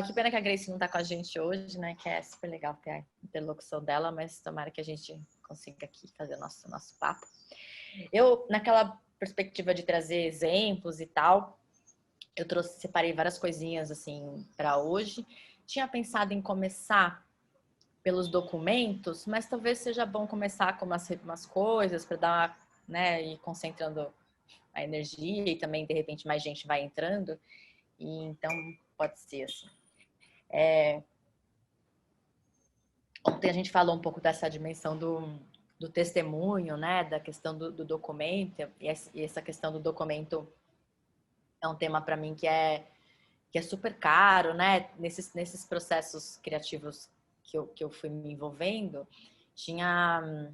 que pena que a Grace não está com a gente hoje, né? Que é super legal ter a interlocução dela, mas tomara que a gente consiga aqui fazer o nosso papo. Eu, naquela perspectiva de trazer exemplos e tal, separei várias coisinhas assim para hoje. Tinha pensado em começar pelos documentos, mas talvez seja bom começar com umas coisas para dar, né, ir concentrando a energia e também de repente mais gente vai entrando. E então pode ser assim. Ontem a gente falou um pouco dessa dimensão do testemunho, né, da questão do documento, e essa questão do documento é um tema para mim que é super caro, né? Nesses processos criativos que eu fui me envolvendo, tinha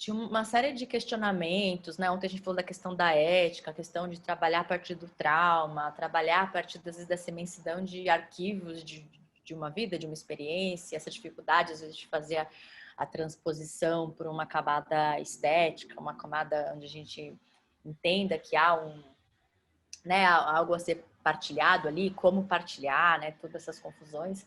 uma série de questionamentos, né? Ontem a gente falou da questão da ética, a questão de trabalhar a partir do trauma, trabalhar a partir, às vezes, dessa imensidão de arquivos de uma vida, de uma experiência, essa dificuldade, às vezes, de fazer a transposição por uma camada estética, uma camada onde a gente entenda que há né, algo a ser partilhado ali, como partilhar, né? Todas essas confusões.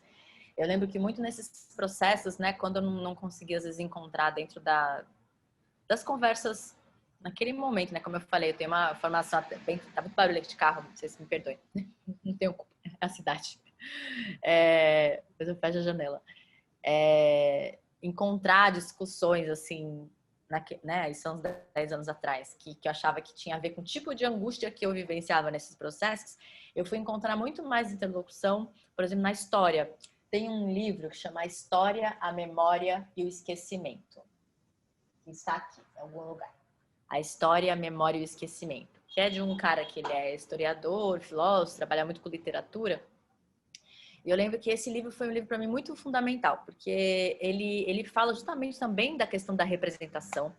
Eu lembro que muito nesses processos, né, quando eu não conseguia, às vezes, encontrar dentro das conversas naquele momento, né? Como eu falei, eu tenho uma formação bem... Tá muito barulho aqui de carro, vocês me perdoem. Não tenho culpa, é a cidade. Depois eu fecho a janela. Encontrar discussões, assim, né? Isso são uns 10 anos atrás, que eu achava que tinha a ver com o tipo de angústia que eu vivenciava nesses processos. Eu fui encontrar muito mais interlocução, por exemplo, na história. Tem um livro que chama A História, a Memória e o Esquecimento. Está aqui, em algum lugar. A História, a Memória e o Esquecimento. Que é de um cara que ele é historiador, filósofo, trabalha muito com literatura. E eu lembro que esse livro foi um livro para mim muito fundamental, porque ele fala justamente também da questão da representação,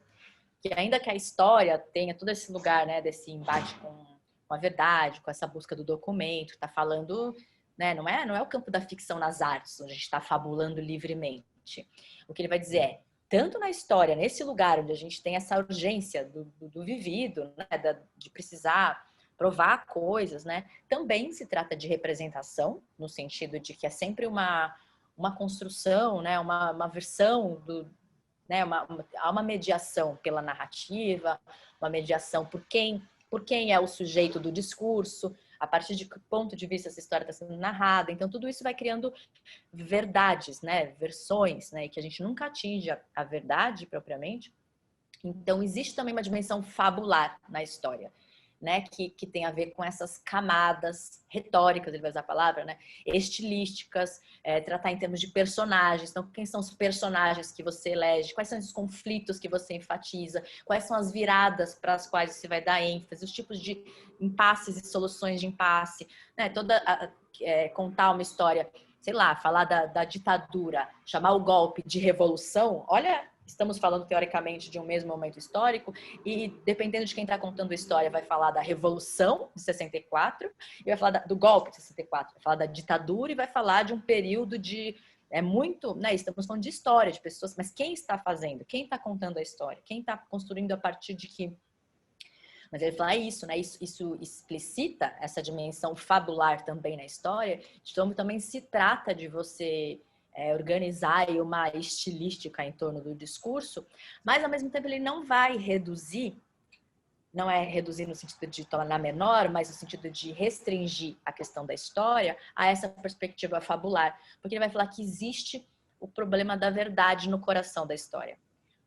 que ainda que a história tenha todo esse lugar, né, desse embate com a verdade, com essa busca do documento, está falando, né, não é o campo da ficção nas artes, onde a gente está fabulando livremente. O que ele vai dizer é, tanto na história, nesse lugar onde a gente tem essa urgência do vivido, né, de precisar provar coisas, né, também se trata de representação, no sentido de que é sempre uma construção, né, uma versão né, há uma mediação pela narrativa, uma mediação por quem é o sujeito do discurso, a partir de que ponto de vista essa história está sendo narrada. Então, tudo isso vai criando verdades, né, versões, né, e que a gente nunca atinge a verdade propriamente. Então, existe também uma dimensão fabular na história, né, que tem a ver com essas camadas retóricas, ele vai usar a palavra, né, estilísticas, tratar em termos de personagens. Então, quem são os personagens que você elege? Quais são os conflitos que você enfatiza? Quais são as viradas para as quais você vai dar ênfase? Os tipos de impasses e soluções de impasse, né? Contar uma história, sei lá, falar da ditadura, chamar o golpe de revolução, olha... Estamos falando, teoricamente, de um mesmo momento histórico e, dependendo de quem está contando a história, vai falar da Revolução de 64 e vai falar do golpe de 64, vai falar da ditadura e vai falar de um período de... muito, né? Estamos falando de história, de pessoas, mas quem está fazendo? Quem está contando a história? Quem está construindo a partir de que... Mas ele fala isso, né? Isso explicita essa dimensão fabular também na história, de como também se trata de você... organizar uma estilística em torno do discurso, mas ao mesmo tempo ele não vai reduzir, não é reduzir no sentido de tornar menor, mas no sentido de restringir a questão da história a essa perspectiva fabular, porque ele vai falar que existe o problema da verdade no coração da história.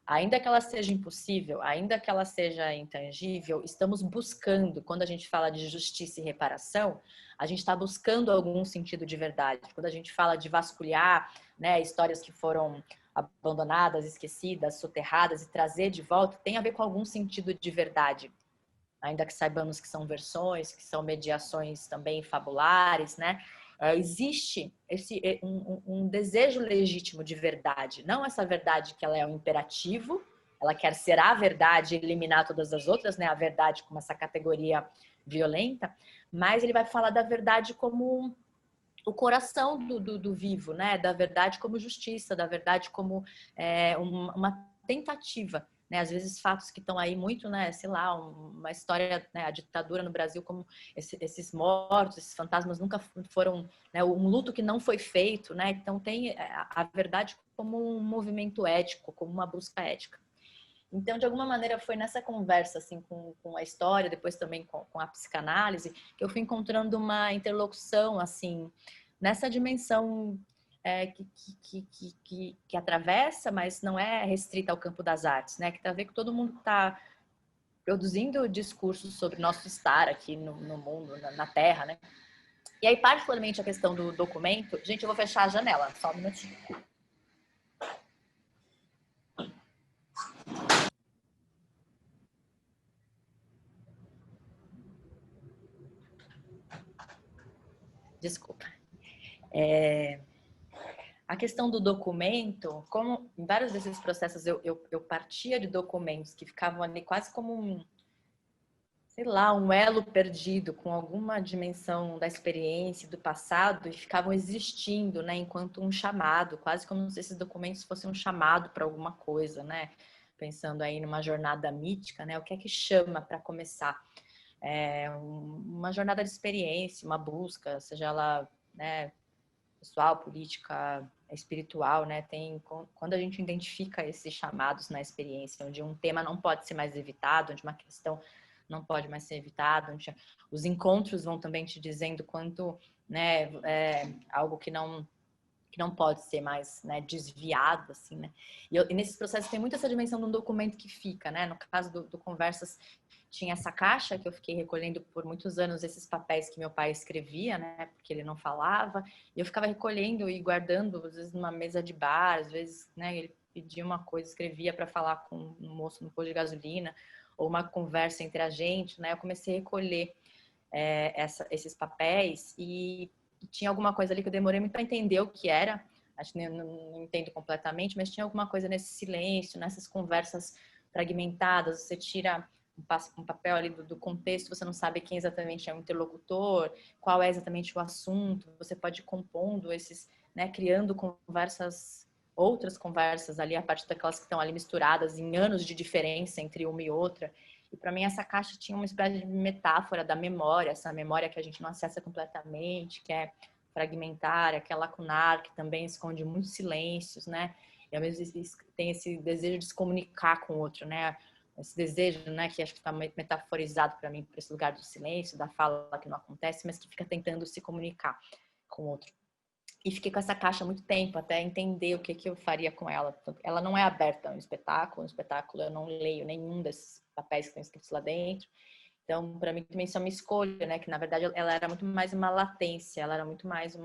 Ainda que ela seja impossível, ainda que ela seja intangível, estamos buscando, quando a gente fala de justiça e reparação, a gente está buscando algum sentido de verdade. Quando a gente fala de vasculhar, né, histórias que foram abandonadas, esquecidas, soterradas e trazer de volta, tem a ver com algum sentido de verdade. Ainda que saibamos que são versões, que são mediações também fabulares, né? Existe um desejo legítimo de verdade, não essa verdade que ela é um imperativo, ela quer ser a verdade e eliminar todas as outras, né? A verdade como essa categoria violenta, mas ele vai falar da verdade como o coração do vivo, né? Da verdade como justiça, da verdade como uma tentativa né? Às vezes fatos que estão aí muito, né? Sei lá, uma história, né? A ditadura no Brasil, como esses mortos, esses fantasmas nunca foram, né? Um luto que não foi feito, né? Então tem a verdade como um movimento ético, como uma busca ética. Então, de alguma maneira, foi nessa conversa assim, com a história, depois também com a psicanálise, que eu fui encontrando uma interlocução assim, nessa dimensão que atravessa, mas não é restrita ao campo das artes, né? Que tem a ver que todo mundo está produzindo discursos sobre nosso estar aqui no mundo, na Terra, né? E aí, particularmente, a questão do documento... Gente, eu vou fechar a janela, só um minutinho. Desculpa. A questão do documento, como em vários desses processos eu partia de documentos que ficavam ali quase como um, sei lá, um elo perdido com alguma dimensão da experiência, do passado, e ficavam existindo, né, enquanto um chamado, quase como se esses documentos fossem um chamado para alguma coisa, né? Pensando aí numa jornada mítica, né? O que é que chama para começar? Uma jornada de experiência, uma busca, seja ela, né, pessoal, política, espiritual, né? Quando a gente identifica esses chamados na experiência, onde um tema não pode ser mais evitado, onde uma questão não pode mais ser evitada, onde os encontros vão também te dizendo quanto, né, algo que não pode ser mais, né, desviado, assim, né? E nesses processos tem muito essa dimensão do documento que fica, né? No caso do Conversas, tinha essa caixa que eu fiquei recolhendo por muitos anos, esses papéis que meu pai escrevia, né? Porque ele não falava. E eu ficava recolhendo e guardando, às vezes numa mesa de bar, às vezes, né? Ele pedia uma coisa, escrevia para falar com um moço no posto de gasolina, ou uma conversa entre a gente, né? Eu comecei a recolher esses papéis e tinha alguma coisa ali que eu demorei muito para entender o que era. Acho que não entendo completamente, mas tinha alguma coisa nesse silêncio, nessas conversas fragmentadas. Você tira um papel ali do contexto, você não sabe quem exatamente é o interlocutor, qual é exatamente o assunto. Você pode ir compondo esses, né, criando conversas, outras conversas ali a partir daquelas que estão ali misturadas em anos de diferença entre uma e outra. E para mim essa caixa tinha uma espécie de metáfora da memória, essa memória que a gente não acessa completamente, que é fragmentária, que é lacunar, que também esconde muitos silêncios, né? E ao mesmo tempo tem esse desejo de se comunicar com o outro, né? Esse desejo, né, que acho que está metaforizado para mim por esse lugar do silêncio, da fala que não acontece, mas que fica tentando se comunicar com o outro. E fiquei com essa caixa há muito tempo, até entender o que eu faria com ela. Ela não é aberta a um espetáculo eu não leio nenhum desses papéis que estão escritos lá dentro. Então, para mim também isso é uma escolha, né? Que na verdade ela era muito mais uma latência, ela era muito mais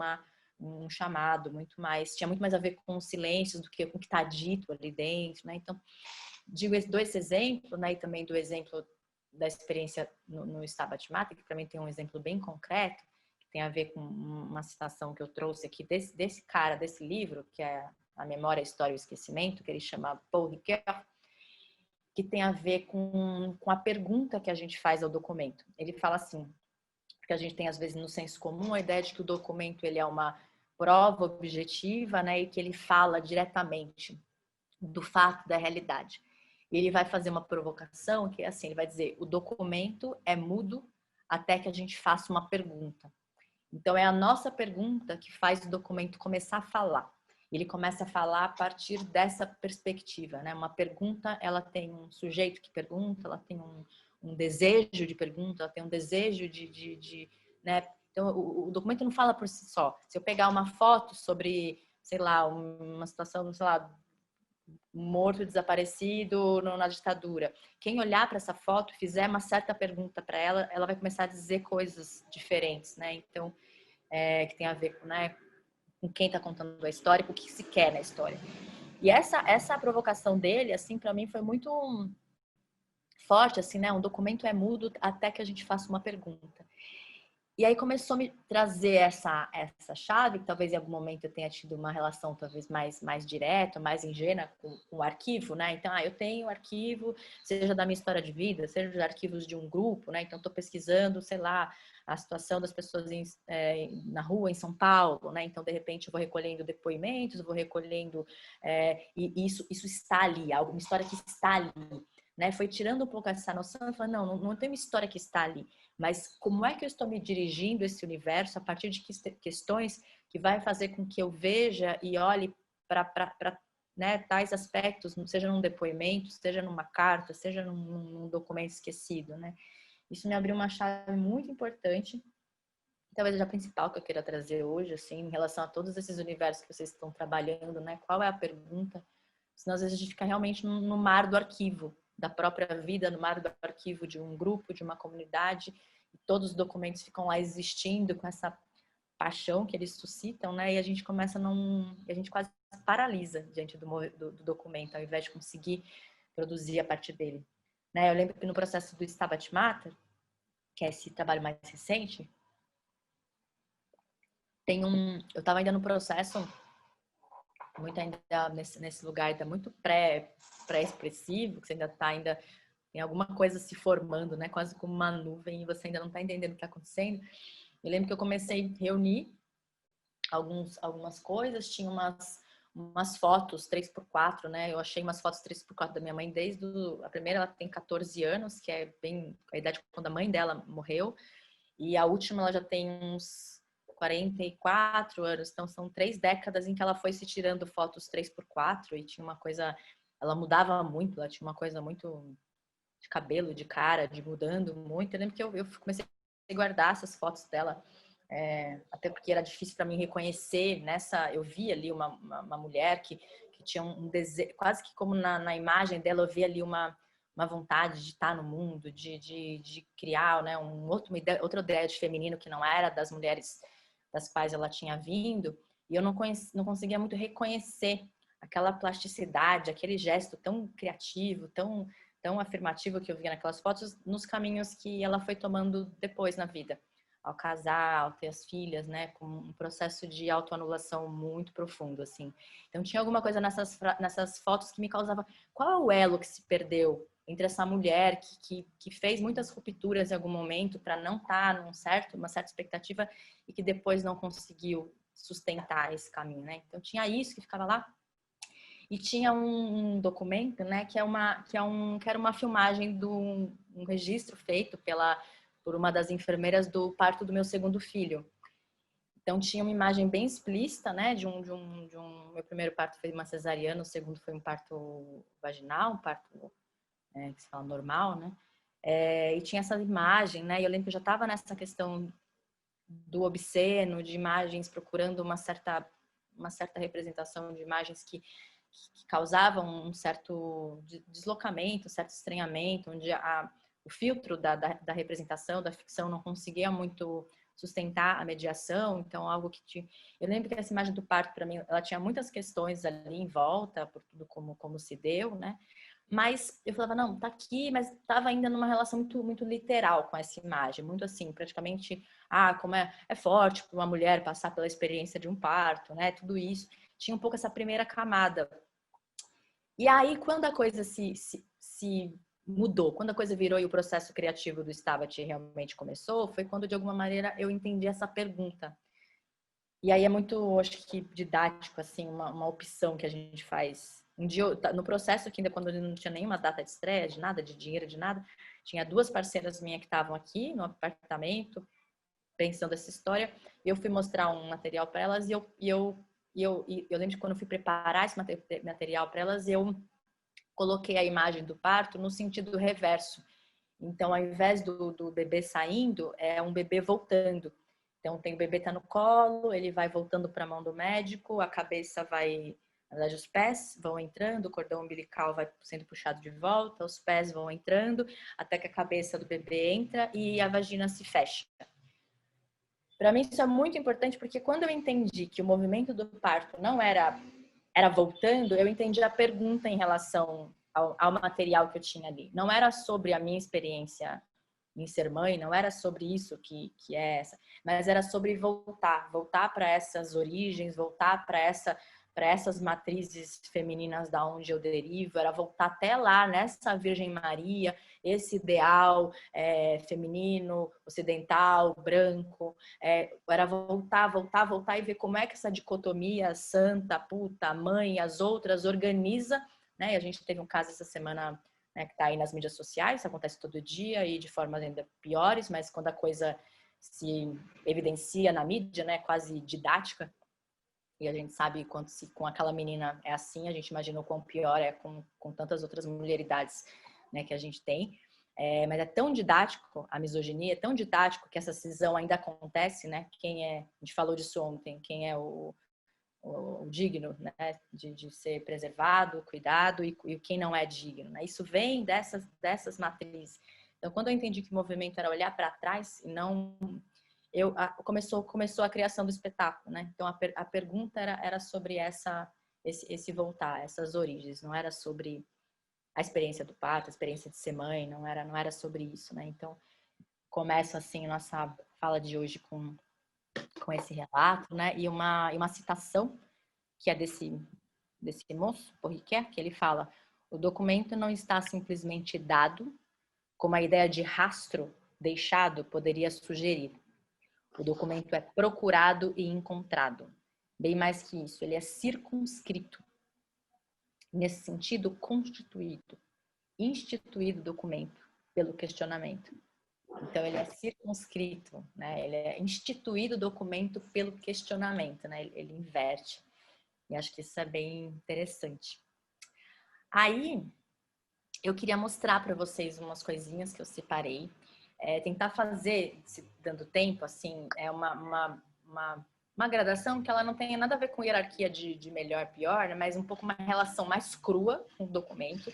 um chamado, tinha muito mais a ver com os silêncios do que com o que está dito ali dentro, né? Então, dou esse exemplo, né? E também do exemplo da experiência no Stabat Mater, que para mim tem um exemplo bem concreto, tem a ver com uma citação que eu trouxe aqui desse cara, desse livro, que é A Memória, a História e o Esquecimento, que ele chama Paul Ricoeur, que tem a ver com a pergunta que a gente faz ao documento. Ele fala assim, porque a gente tem às vezes no senso comum a ideia de que o documento ele é uma prova objetiva, né, e que ele fala diretamente do fato, da realidade. E ele vai fazer uma provocação que é assim, ele vai dizer, o documento é mudo até que a gente faça uma pergunta. Então, é a nossa pergunta que faz o documento começar a falar. Ele começa a falar a partir dessa perspectiva, né? Uma pergunta, ela tem um sujeito que pergunta, ela tem um desejo de pergunta, ela tem um desejo né? Então, o documento não fala por si só. Se eu pegar uma foto sobre, sei lá, uma situação, sei lá, morto, desaparecido na ditadura. Quem olhar para essa foto, fizer uma certa pergunta para ela, ela vai começar a dizer coisas diferentes, né? Então, que tem a ver com, né, com quem está contando a história, com o que se quer na história. E essa provocação dele, assim, para mim foi muito forte, assim, né? Um documento é mudo até que a gente faça uma pergunta. E aí começou a me trazer essa chave, que talvez em algum momento eu tenha tido uma relação talvez mais direta, mais ingênua com o arquivo, né? Então, eu tenho arquivo, seja da minha história de vida, seja dos arquivos de um grupo, né? Então, estou pesquisando, sei lá, a situação das pessoas na rua em São Paulo, né? Então, de repente, eu vou recolhendo depoimentos, vou recolhendo... e isso está ali, uma história que está ali, né? Foi tirando um pouco essa noção e falando, não tem uma história que está ali, mas como é que eu estou me dirigindo esse universo a partir de questões que vai fazer com que eu veja e olhe para né, tais aspectos, seja num depoimento, seja numa carta, seja num documento esquecido, né? Isso me abriu uma chave muito importante, talvez a principal que eu queira trazer hoje, assim, em relação a todos esses universos que vocês estão trabalhando, né? Qual é a pergunta? Senão, às vezes, a gente fica realmente no mar do arquivo, da própria vida, no mar do arquivo de um grupo, de uma comunidade, e todos os documentos ficam lá existindo com essa paixão que eles suscitam, né? E a gente começa a gente quase paralisa diante do documento, ao invés de conseguir produzir a partir dele. Né? Eu lembro que no processo do Stabat Mater, que é esse trabalho mais recente, eu estava ainda no processo, muito ainda nesse lugar ainda muito pré-expressivo, que você ainda está tem alguma coisa se formando, né? Quase como uma nuvem e você ainda não está entendendo o que está acontecendo. Eu lembro que eu comecei a reunir algumas coisas, tinha umas fotos 3x4, né? Eu achei umas fotos 3x4 da minha mãe a primeira ela tem 14 anos, que é bem a idade quando a mãe dela morreu, e a última ela já tem uns 44 anos, então são 3 décadas em que ela foi se tirando fotos 3x4 e tinha uma coisa, ela mudava muito, ela tinha uma coisa muito de cabelo, de cara, de mudando muito. Eu lembro que eu comecei a guardar essas fotos dela, até porque era difícil para mim reconhecer eu vi ali uma mulher que tinha um desejo, quase que como na imagem dela, eu vi ali uma vontade de estar no mundo, de criar, né, outra ideia de feminino que não era das mulheres das quais ela tinha vindo, e eu não conseguia muito reconhecer aquela plasticidade, aquele gesto tão criativo, tão afirmativo que eu via naquelas fotos, nos caminhos que ela foi tomando depois na vida, ao casar, ao ter as filhas, né, com um processo de autoanulação muito profundo, assim. Então tinha alguma coisa nessas fotos que me causava, qual é o elo que se perdeu entre essa mulher que fez muitas rupturas em algum momento para não estar uma certa expectativa e que depois não conseguiu sustentar esse caminho, né? Então tinha isso que ficava lá. E tinha um documento, né, que era uma filmagem um registro feito por uma das enfermeiras do parto do meu segundo filho. Então tinha uma imagem bem explícita, né, meu primeiro parto foi uma cesariana, o segundo foi um parto vaginal, um parto que se fala normal, né? E tinha essa imagem, né? E eu lembro que eu já estava nessa questão do obsceno, de imagens procurando uma certa representação de imagens que causavam um certo deslocamento, um certo estranhamento, onde o filtro da representação, da ficção, não conseguia muito sustentar a mediação. Então, algo que tinha... Eu lembro que essa imagem do parto, para mim, ela tinha muitas questões ali em volta, por tudo como se deu, né? Mas eu falava, não, tá aqui, mas estava ainda numa relação muito, muito literal com essa imagem, muito assim, praticamente, como é forte para uma mulher passar pela experiência de um parto, né? Tudo isso. Tinha um pouco essa primeira camada. E aí, quando a coisa se mudou, quando a coisa virou e o processo criativo do Stabat realmente começou, foi quando, de alguma maneira, eu entendi essa pergunta. E aí é muito, acho que, didático, assim, uma opção que a gente faz. Um dia, no processo, que ainda quando eu não tinha nenhuma data de estreia, de nada, de dinheiro, de nada, tinha 2 parceiras minhas que estavam aqui no apartamento, pensando essa história, e eu fui mostrar um material para elas, e eu lembro de quando eu fui preparar esse material para elas, eu coloquei a imagem do parto no sentido reverso. Então, ao invés do bebê saindo, é um bebê voltando. Então, o bebê tá no colo, ele vai voltando para a mão do médico, a cabeça vai, na verdade, os pés vão entrando, o cordão umbilical vai sendo puxado de volta, os pés vão entrando, até que a cabeça do bebê entra e a vagina se fecha. Para mim, isso é muito importante, porque quando eu entendi que o movimento do parto não era voltando, eu entendi a pergunta em relação ao material que eu tinha ali. Não era sobre a minha experiência em ser mãe, não era sobre isso que é essa, mas era sobre voltar para essas origens, voltar para essas matrizes femininas da onde eu derivo, era voltar até lá, nessa Virgem Maria, esse ideal feminino, ocidental, branco, era voltar e ver como é que essa dicotomia santa, puta, mãe, as outras organiza, né? E a gente teve um caso essa semana, né, que está aí nas mídias sociais, isso acontece todo dia e de formas ainda piores, mas quando a coisa se evidencia na mídia, né, quase didática, e a gente sabe quanto se com aquela menina é assim, a gente imagina o quão pior é com tantas outras mulheridades, né, que a gente tem. Mas é tão didático, a misoginia é tão didático que essa cisão ainda acontece, né? Quem é, a gente falou disso ontem, quem é o digno, né, de ser preservado, cuidado, e quem não é digno, né? Isso vem dessas matrizes. Então, quando eu entendi que o movimento era olhar para trás e não começou a criação do espetáculo, né? Então a pergunta era sobre esse voltar, essas origens, não era sobre a experiência do parto, a experiência de ser mãe, não era sobre isso, né? Então começa assim nossa fala de hoje com esse relato, né? E uma citação que é desse moço, Porriquet, que ele fala: o documento não está simplesmente dado, como a ideia de rastro deixado poderia sugerir. O documento é procurado e encontrado. Bem mais que isso, ele é circunscrito. Nesse sentido, constituído, instituído documento pelo questionamento. Então, ele é circunscrito, né? Ele é instituído documento pelo questionamento, né? Ele inverte. E acho que isso é bem interessante. Aí, eu queria mostrar para vocês umas coisinhas que eu separei. Tentar fazer, se dando tempo, assim, uma gradação que ela não tenha nada a ver com hierarquia de melhor pior, né? Mas um pouco uma relação mais crua com o documento.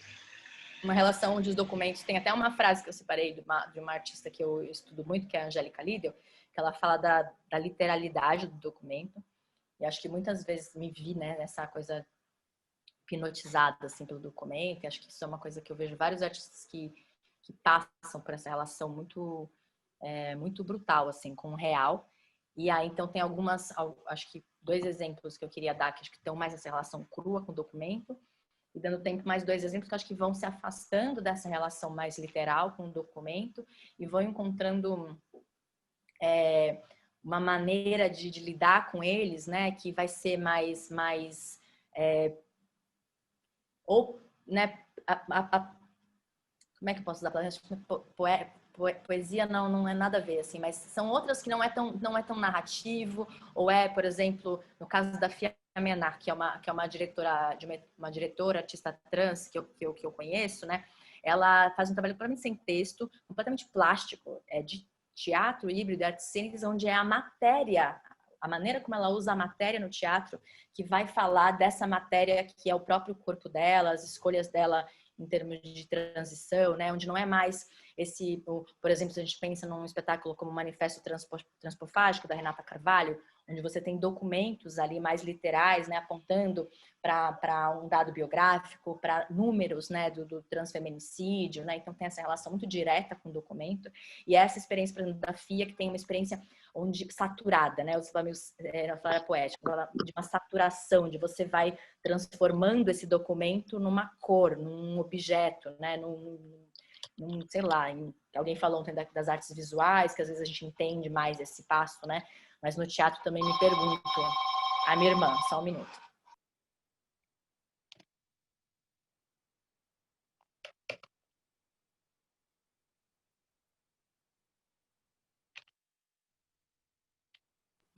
Uma relação onde os documentos... Tem até uma frase que eu separei de uma artista que eu estudo muito, que é a Angélica Lidl, que ela fala da literalidade do documento. E acho que muitas vezes me vi, né, nessa coisa hipnotizada assim, pelo documento. E acho que isso é uma coisa que eu vejo vários artistas que passam por essa relação muito brutal assim, com o real. E aí, então, tem acho que 2 exemplos que eu queria dar, que acho que estão mais essa relação crua com o documento. E dando tempo, mais 2 exemplos que acho que vão se afastando dessa relação mais literal com o documento e vão encontrando uma maneira de lidar com eles, né, que vai ser mais ou, né, como é que eu posso usar? Poesia não é nada a ver, assim, mas são outras que não é tão narrativo, ou por exemplo, no caso da Fia Menar, que é uma diretora artista trans que eu conheço, né? Ela faz um trabalho totalmente sem texto, completamente plástico, de teatro híbrido, artes cênicas, onde é a matéria, a maneira como ela usa a matéria no teatro, que vai falar dessa matéria que é o próprio corpo dela, as escolhas dela em termos de transição, né? Onde não é mais por exemplo, se a gente pensa num espetáculo como o Manifesto Transpofágico, da Renata Carvalho, onde você tem documentos ali mais literais, né, apontando para um dado biográfico, para números, né, do transfeminicídio, né? Então tem essa relação muito direta com o documento. E essa experiência, por exemplo, da FIA, que tem uma experiência saturada, né? Os flamengos na flora poética, de uma saturação, de você vai transformando esse documento numa cor, num objeto, né? Sei lá, alguém falou ontem das artes visuais, que às vezes a gente entende mais esse passo, né? Mas no teatro também me pergunto. A minha irmã, só um minuto.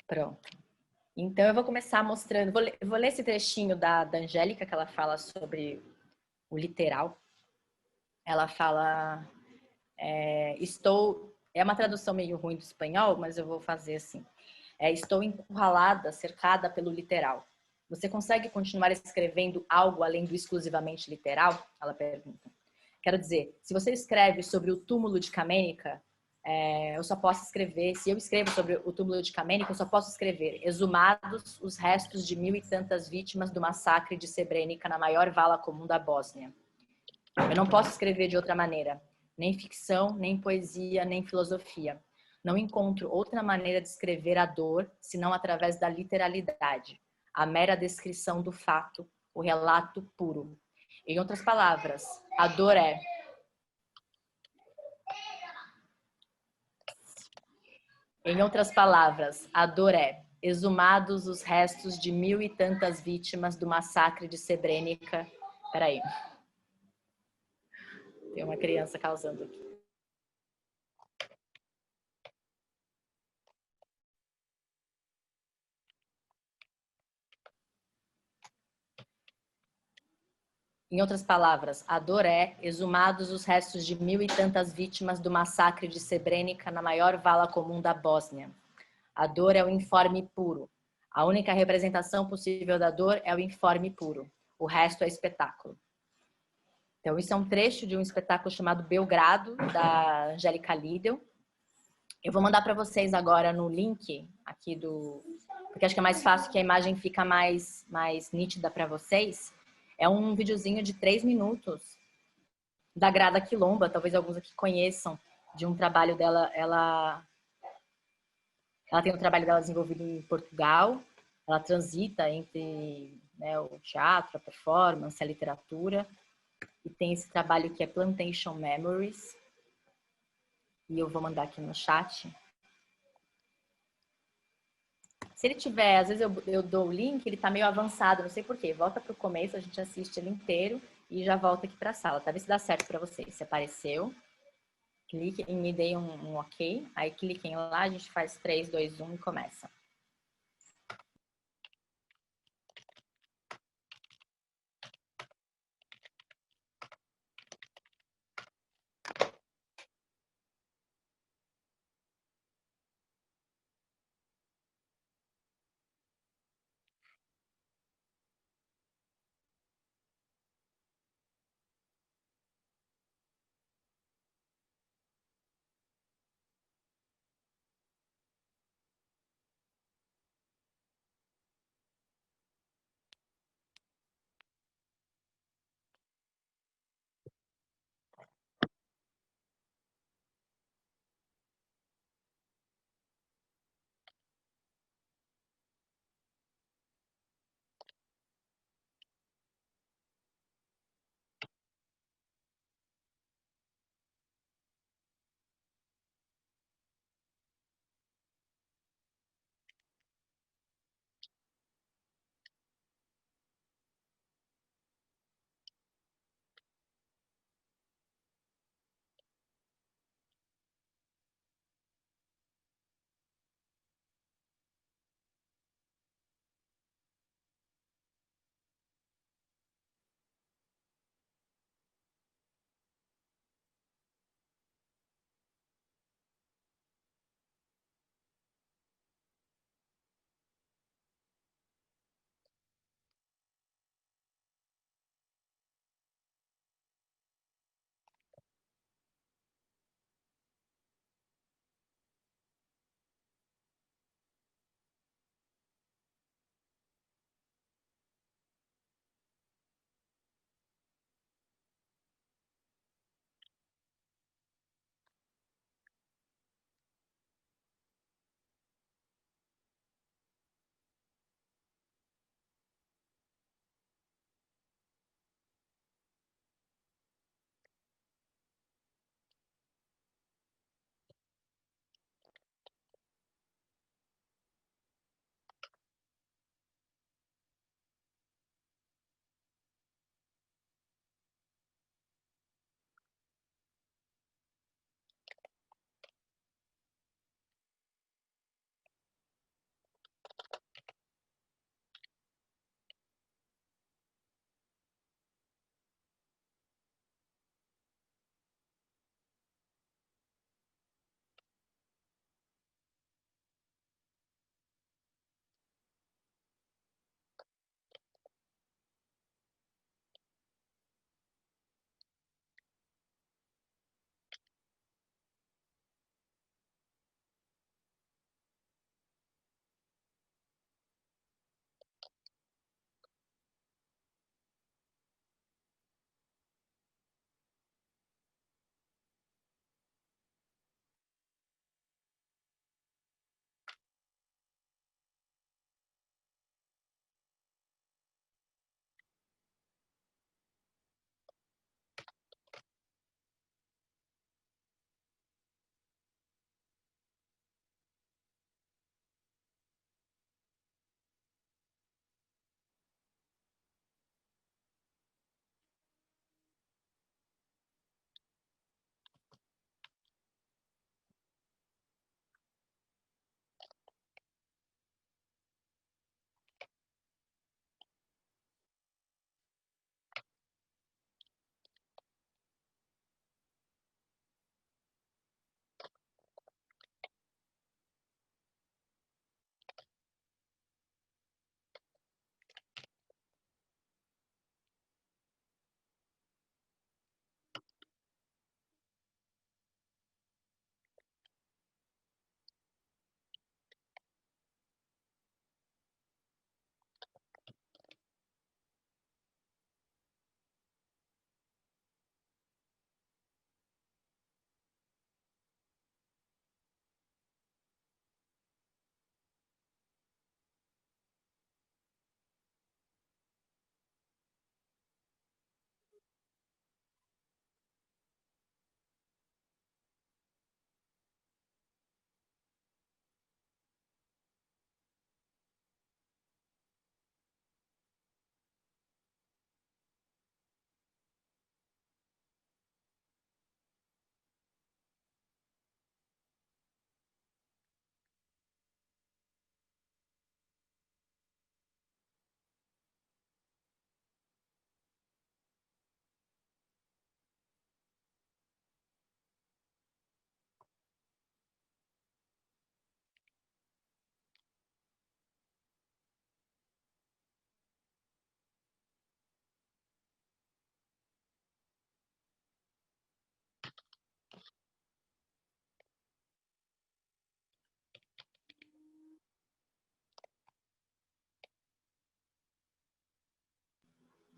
Pronto. Então eu vou começar mostrando, vou ler esse trechinho da Angélica, que ela fala sobre o literal. Ela fala, é uma tradução meio ruim do espanhol, mas eu vou fazer assim. Estou encurralada, cercada pelo literal. Você consegue continuar escrevendo algo além do exclusivamente literal? Ela pergunta. Quero dizer, se você escreve sobre o túmulo de Camênica, eu só posso escrever, se eu escrevo sobre o túmulo de Camênica, eu só posso escrever exumados os restos de 1000 e tantas vítimas do massacre de Srebrenica na maior vala comum da Bósnia. Eu não posso escrever de outra maneira. nem ficção, nem poesia, nem filosofia. Não encontro outra maneira de escrever a dor senão através da literalidade, a mera descrição do fato, o relato puro. Em outras palavras, a dor é Em outras palavras, a dor é exumados os restos de mil e tantas vítimas do massacre de Srebrenica. Peraí, tem uma criança causando aqui. Em outras palavras, a dor é exumados os restos de mil e tantas vítimas do massacre de Srebrenica na maior vala comum da Bósnia. A dor é o informe puro. A única representação possível da dor é o informe puro. O resto é espetáculo. Então, isso é um trecho de um espetáculo chamado Belgrado, da Angélica Lidl. Eu vou mandar para vocês agora no link aqui do... Porque acho que é mais fácil, que a imagem fica mais nítida para vocês. É um videozinho de 3 minutos da Grada Quilomba, talvez alguns aqui conheçam, de um trabalho dela. Ela tem um trabalho dela desenvolvido em Portugal. Ela transita entre, né, o teatro, a performance, a literatura. E tem esse trabalho que é Plantation Memories. E eu vou mandar aqui no chat. Se ele tiver, às vezes eu dou o link, ele tá meio avançado, não sei porquê. Volta pro começo, a gente assiste ele inteiro e já volta aqui pra sala, tá? Vê se dá certo pra vocês. Se apareceu, clique e me dê um ok. Aí cliquem lá, a gente faz 3, 2, 1 e começa.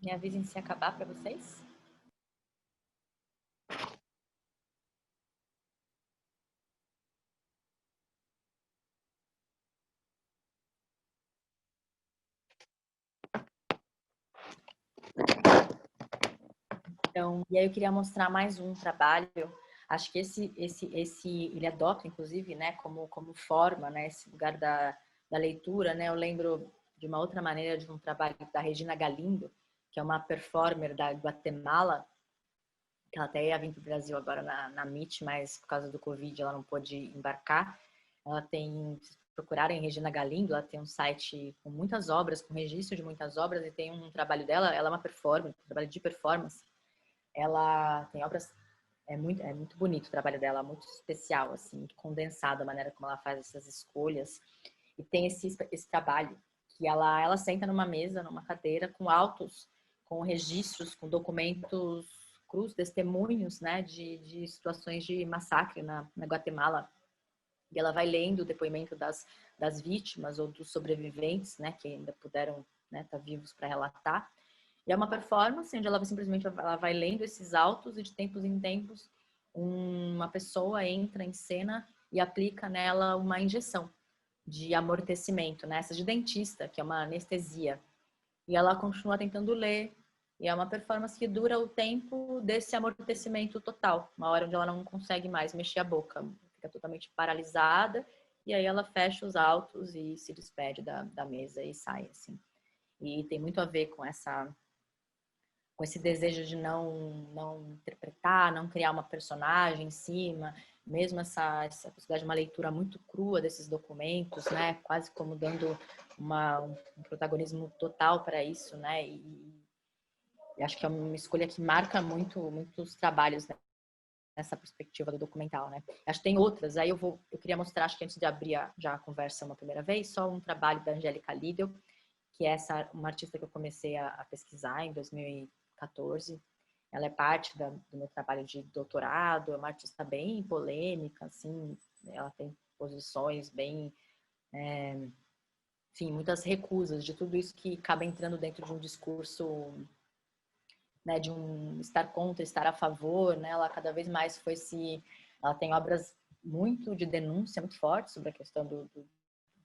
Me avisem se acabar para vocês. Então, e aí eu queria mostrar mais um trabalho. Acho que esse ele adota, inclusive, né, como forma, né, esse lugar da leitura, né. Eu lembro de uma outra maneira de um trabalho da Regina Galindo, que é uma performer da Guatemala, que ela até ia vir para o Brasil agora na MIT, mas por causa do Covid ela não pôde embarcar. Ela tem, se procurarem Regina Galindo, ela tem um site com muitas obras, com registro de muitas obras, e tem um trabalho dela, ela é uma performer, um trabalho de performance. Ela tem obras, é muito bonito o trabalho dela, muito especial, assim, muito condensado a maneira como ela faz essas escolhas. E tem esse trabalho que ela senta numa mesa, numa cadeira, com autos, com registros, com documentos crus, testemunhos, né, de situações de massacre na Guatemala. E ela vai lendo o depoimento das vítimas ou dos sobreviventes, né, que ainda puderam, né, estar vivos para relatar. E é uma performance onde ela simplesmente ela vai lendo esses autos e de tempos em tempos uma pessoa entra em cena e aplica nela uma injeção de amortecimento, né? Essa de dentista, que é uma anestesia. E ela continua tentando ler. E é uma performance que dura o tempo desse amortecimento total. Uma hora onde ela não consegue mais mexer a boca. Fica totalmente paralisada. E aí ela fecha os autos e se despede da mesa e sai, assim. E tem muito a ver com esse desejo de não interpretar, não criar uma personagem em cima, mesmo essa possibilidade de uma leitura muito crua desses documentos, né, quase como dando um protagonismo total para isso, né, e acho que é uma escolha que marca muitos trabalhos, né, nessa perspectiva do documental, né. Acho que tem outras, aí eu queria mostrar, acho que antes de abrir já a conversa uma primeira vez, só um trabalho da Angélica Lidl, que é uma artista que eu comecei a pesquisar em 2014. Ela é parte do meu trabalho de doutorado, é uma artista bem polêmica, assim, ela tem posições bem, enfim, muitas recusas de tudo isso que acaba entrando dentro de um discurso, né, de um estar contra, estar a favor, né, ela cada vez mais ela tem obras muito de denúncia, muito fortes sobre a questão do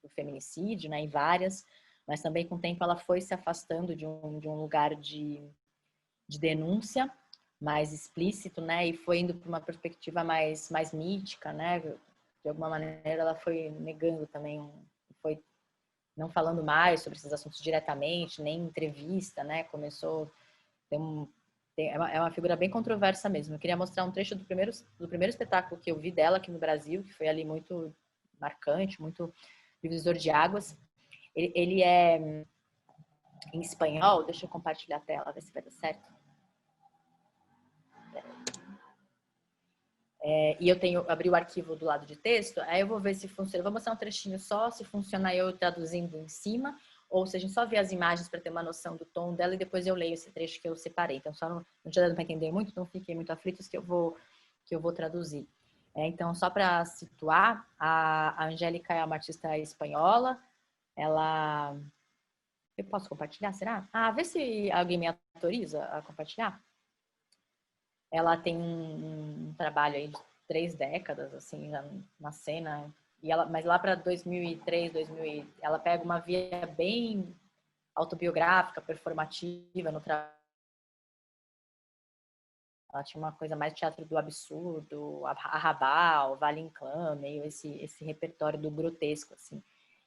feminicídio, né, em várias, mas também com o tempo ela foi se afastando de um lugar de denúncia mais explícito, né, e foi indo para uma perspectiva mais mítica, né, de alguma maneira ela foi negando também, foi não falando mais sobre esses assuntos diretamente, nem em entrevista, né, começou é uma figura bem controversa mesmo. Eu queria mostrar um trecho do primeiro espetáculo que eu vi dela aqui no Brasil, que foi ali muito marcante, muito divisor de águas. Ele é em espanhol, deixa eu compartilhar a tela, ver se vai dar certo. E eu abri o arquivo do lado de texto, aí eu vou ver se funciona. Vou mostrar um trechinho só, se funciona eu traduzindo em cima, ou se a gente só vê as imagens para ter uma noção do tom dela e depois eu leio esse trecho que eu separei. Então, só não tinha dado para entender muito, não fiquem muito aflitos que eu vou traduzir. Então, só para situar, a Angélica é uma artista espanhola, ela... Eu posso compartilhar, será? Vê se alguém me autoriza a compartilhar. Ela tem um trabalho aí de 3 décadas, assim, na cena. Mas lá para 2003, ela pega uma via bem autobiográfica, performativa no trabalho. Ela tinha uma coisa mais teatro do absurdo, Arrabal, Valle Inclán, meio esse repertório do grotesco, assim.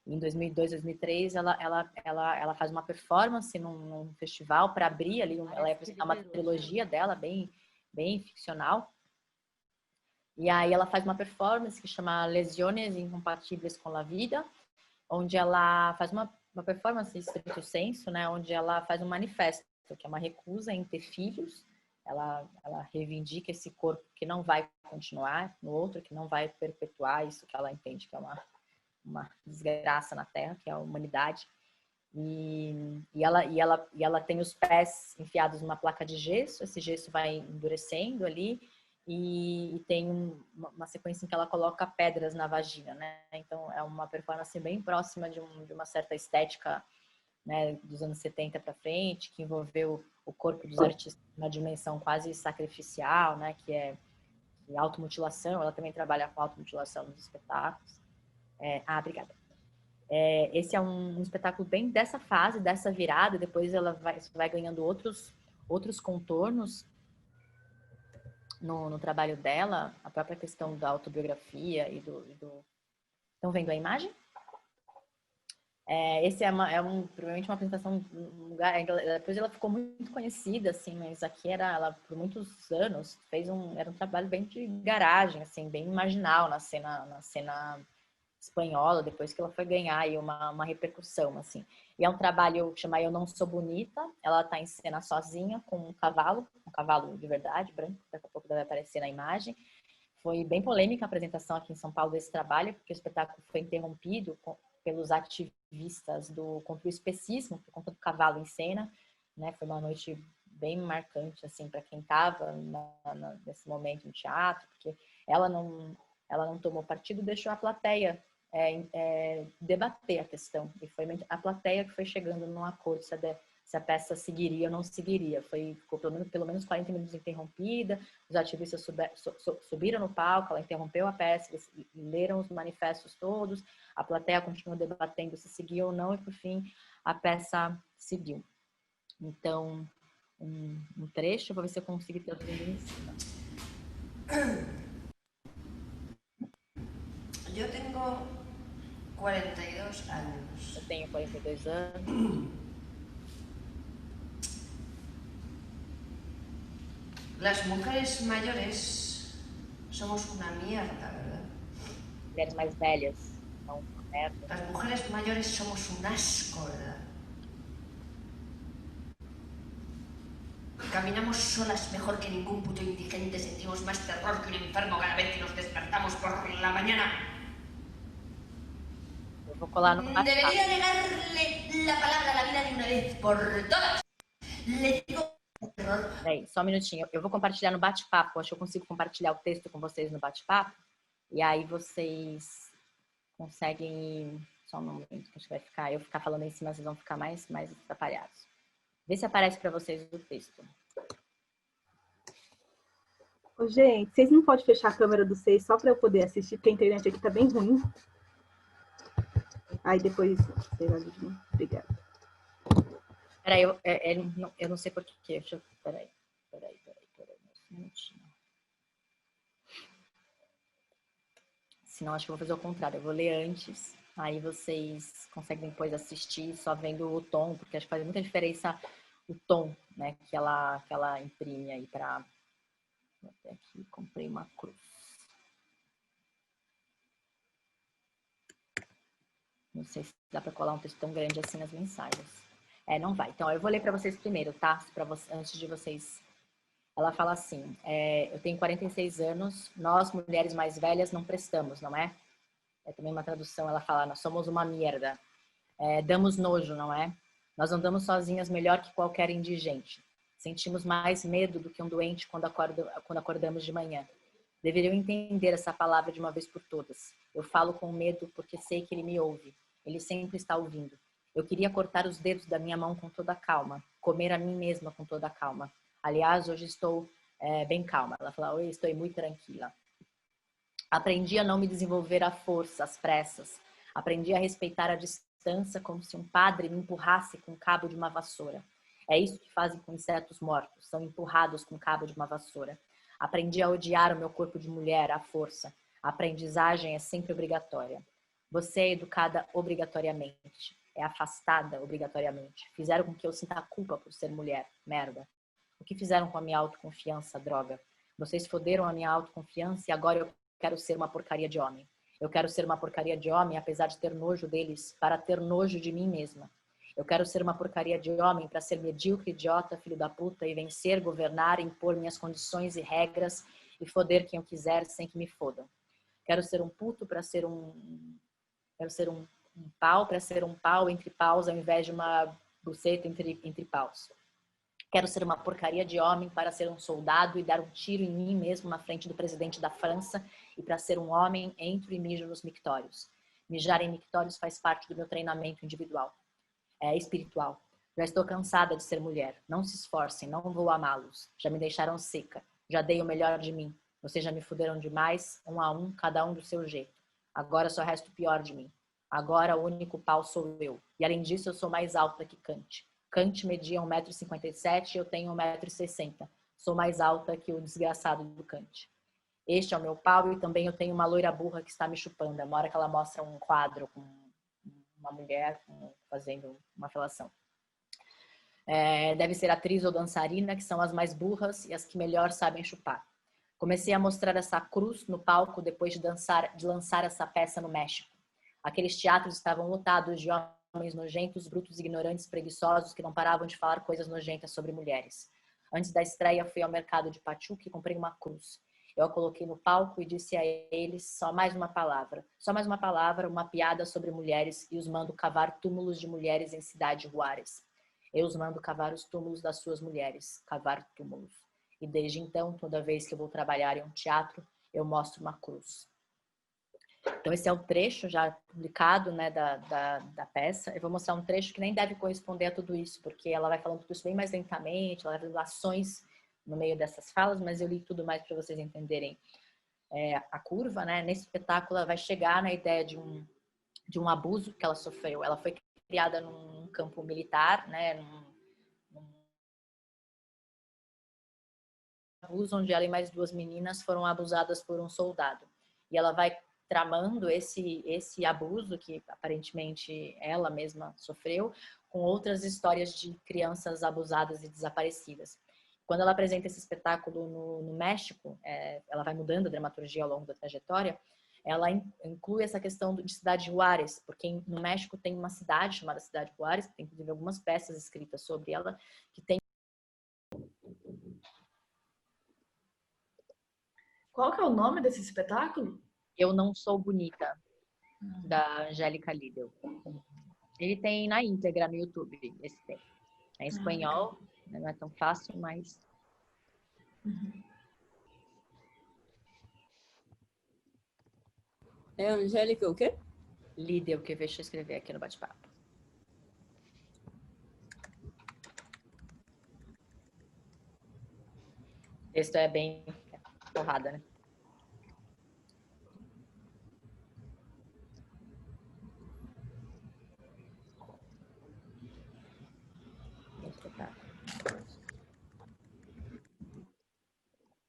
Em 2002, 2003, ela faz uma performance num festival para abrir ali, ela ia apresentar uma trilogia dela, bem ficcional. E aí ela faz uma performance que chama Lesiones Incompatíveis com a Vida, onde ela faz uma performance estrito senso, né, onde ela faz um manifesto, que é uma recusa em ter filhos. Ela reivindica esse corpo que não vai continuar no outro, que não vai perpetuar isso que ela entende que é uma desgraça na Terra, que é a humanidade. E ela tem os pés enfiados numa placa de gesso, esse gesso vai endurecendo ali, e tem uma sequência em que ela coloca pedras na vagina, né? Então é uma performance bem próxima de uma certa estética né, dos anos 70 para frente, que envolveu o corpo dos artistas numa dimensão quase sacrificial, né, que é automutilação. Ela também trabalha com automutilação nos espetáculos. Obrigada. Esse é um espetáculo bem dessa fase, dessa virada. Depois ela vai ganhando outros contornos no trabalho dela, a própria questão da autobiografia e do... Estão vendo a imagem? Esse provavelmente uma apresentação num lugar. Depois ela ficou muito conhecida, assim, mas aqui ela por muitos anos era um trabalho bem de garagem, assim, bem marginal na cena espanhola, depois que ela foi ganhar aí uma repercussão, assim. E é um trabalho que chama Eu Não Sou Bonita. Ela está em cena sozinha com um cavalo de verdade, branco, daqui a pouco deve aparecer na imagem. Foi bem polêmica a apresentação aqui em São Paulo desse trabalho, porque o espetáculo foi interrompido pelos ativistas contra o especismo, por conta do cavalo em cena, né? Foi uma noite bem marcante, assim, para quem estava nesse momento no teatro, porque ela não tomou partido, deixou a plateia debater a questão. E foi a plateia que foi chegando num acordo se a peça seguiria ou não seguiria. Ficou pelo menos 40 minutos interrompida, os ativistas subiram no palco, ela interrompeu a peça, eles leram os manifestos todos, a plateia continuou debatendo se seguia ou não, e por fim a peça seguiu. Então, um trecho, vou ver se eu consigo traduzir em cima. Eu tenho 42 anos. Eu tenho 42 anos. Las mujeres mayores somos una mierda, ¿verdad? Mulheres mais velhas são uma merda. Las mujeres mayores somos un asco, ¿verdad? Caminamos solas mejor que ningún puto indigente, sentimos más terror que un enfermo cada vez que nos despertamos por la mañana. Eu vou colar no bate-papo. Debería negarle la palabra a la vida de una vez por todas. Le digo terror. Peraí, só um minutinho. Eu vou compartilhar no bate-papo. Acho que eu consigo compartilhar o texto com vocês no bate-papo. E aí vocês conseguem... Só um momento, que acho que vai ficar... Eu ficar falando em cima, vocês vão ficar mais atrapalhados. Vê se aparece para vocês o texto. Ô, gente, vocês não podem fechar a câmera do vocês só para eu poder assistir, porque a internet aqui tá bem ruim. Aí depois... Obrigada. Peraí, eu não sei por quê. Deixa eu... Peraí. Um minutinho. Senão acho que eu vou fazer o contrário. Eu vou ler antes. Aí vocês conseguem depois assistir só vendo o tom, porque acho que faz muita diferença o tom, né, que ela imprime aí para... Vou até aqui, comprei uma cruz. Não sei se dá para colar um texto tão grande assim nas mensagens. Não vai. Então, eu vou ler para vocês primeiro, tá? Antes de vocês... Ela fala assim, eu tenho 46 anos, nós, mulheres mais velhas, não prestamos, não é? É também uma tradução, ela fala, nós somos uma merda. Damos nojo, não é? Nós andamos sozinhas melhor que qualquer indigente. Sentimos mais medo do que um doente quando acordamos de manhã. Deveriam entender essa palavra de uma vez por todas. Eu falo com medo porque sei que ele me ouve. Ele sempre está ouvindo. Eu queria cortar os dedos da minha mão com toda a calma. Comer a mim mesma com toda a calma. Aliás, hoje estou bem calma. Ela fala, hoje estou muito tranquila. Aprendi a não me desenvolver à força, às pressas. Aprendi a respeitar a distância como se um padre me empurrasse com o cabo de uma vassoura. É isso que fazem com insetos mortos. São empurrados com o cabo de uma vassoura. Aprendi a odiar o meu corpo de mulher, à força. A aprendizagem é sempre obrigatória. Você é educada obrigatoriamente. É afastada obrigatoriamente. Fizeram com que eu sinta a culpa por ser mulher. Merda. O que fizeram com a minha autoconfiança, droga? Vocês foderam a minha autoconfiança e agora eu quero ser uma porcaria de homem. Eu quero ser uma porcaria de homem, apesar de ter nojo deles, para ter nojo de mim mesma. Eu quero ser uma porcaria de homem para ser medíocre, idiota, filho da puta e vencer, governar, impor minhas condições e regras e foder quem eu quiser sem que me fodam. Quero ser um puto para ser Quero ser um pau para ser um pau entre paus ao invés de uma buceta entre paus. Quero ser uma porcaria de homem para ser um soldado e dar um tiro em mim mesmo na frente do presidente da França e para ser um homem entro e mijo nos mictórios. Mijar em mictórios faz parte do meu treinamento individual. é espiritual. Já estou cansada de ser mulher. Não se esforcem, não vou amá-los. Já me deixaram seca. Já dei o melhor de mim. Vocês já me fuderam demais, um a um, cada um do seu jeito. Agora só resta o pior de mim. Agora o único pau sou eu. E além disso, eu sou mais alta que Kant. Kant media 1,57 m e eu tenho 1,60 m. Sou mais alta que o desgraçado do Kant. Este é o meu pau e também eu tenho uma loira burra que está me chupando. É uma hora que ela mostra um quadro com uma mulher fazendo uma felação. Deve ser atriz ou dançarina, que são as mais burras e as que melhor sabem chupar. Comecei a mostrar essa cruz no palco depois de lançar essa peça no México. Aqueles teatros estavam lotados de homens nojentos, brutos, ignorantes, preguiçosos, que não paravam de falar coisas nojentas sobre mulheres. Antes da estreia, fui ao mercado de Pachuca e comprei uma cruz. Eu a coloquei no palco e disse a eles só mais uma palavra, uma piada sobre mulheres e os mando cavar túmulos de mulheres em Cidade Juárez. Eu os mando cavar os túmulos das suas mulheres, cavar túmulos. E desde então, toda vez que eu vou trabalhar em um teatro, eu mostro uma cruz. Então esse é o trecho já publicado, né, da peça. Eu vou mostrar um trecho que nem deve corresponder a tudo isso, porque ela vai falando tudo isso bem mais lentamente, ela vai dando ações no meio dessas falas, mas eu li tudo mais para vocês entenderem a curva, né? Nesse espetáculo ela vai chegar na ideia de um abuso que ela sofreu. Ela foi criada num campo militar, né? Num abuso onde ela e mais 2 meninas foram abusadas por um soldado. E ela vai tramando esse abuso que aparentemente ela mesma sofreu com outras histórias de crianças abusadas e desaparecidas. Quando ela apresenta esse espetáculo no México, ela vai mudando a dramaturgia ao longo da trajetória, ela inclui essa questão de Cidade Juárez, porque no México tem uma cidade chamada Cidade Juárez, que tem inclusive algumas peças escritas sobre ela, que tem... Qual que é o nome desse espetáculo? Eu Não Sou Bonita, da Angélica Lidl. Ele tem na íntegra no YouTube, esse tem. É em espanhol, não é tão fácil, mas... É Angélica o quê? Lidl, que deixa eu escrever aqui no bate-papo. O texto é bem porrada, né?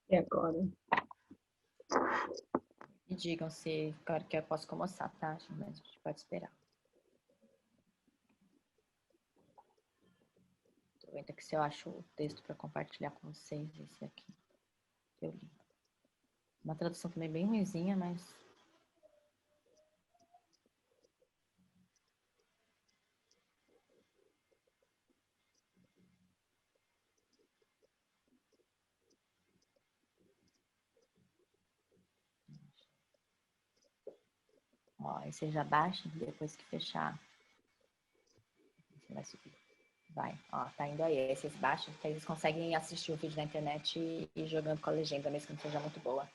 E agora? Me digam se que eu posso começar, tá? Mas a gente pode esperar. Tô vendo aqui se eu acho o texto para compartilhar com vocês. Esse aqui que eu li. Uma tradução também bem ruinzinha, mas... Ó, aí você já baixa, depois que fechar. Você vai subir. Vai, ó, tá indo aí. Aí vocês baixam, que aí eles conseguem assistir o vídeo na internet e ir jogando com a legenda, mesmo que não seja muito boa.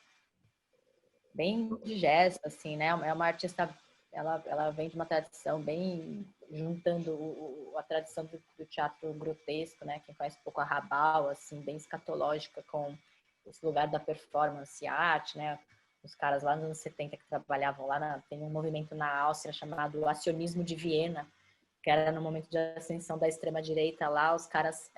Bem digesta, assim, né? É uma artista, ela vem de uma tradição bem juntando a tradição do teatro grotesco, né? Quem conhece um pouco a Rabal, assim, bem escatológica com esse lugar da performance, arte, né? Os caras lá nos anos 70 que trabalhavam lá, tem um movimento na Áustria chamado Acionismo de Viena, que era no momento de ascensão da extrema-direita lá, os caras,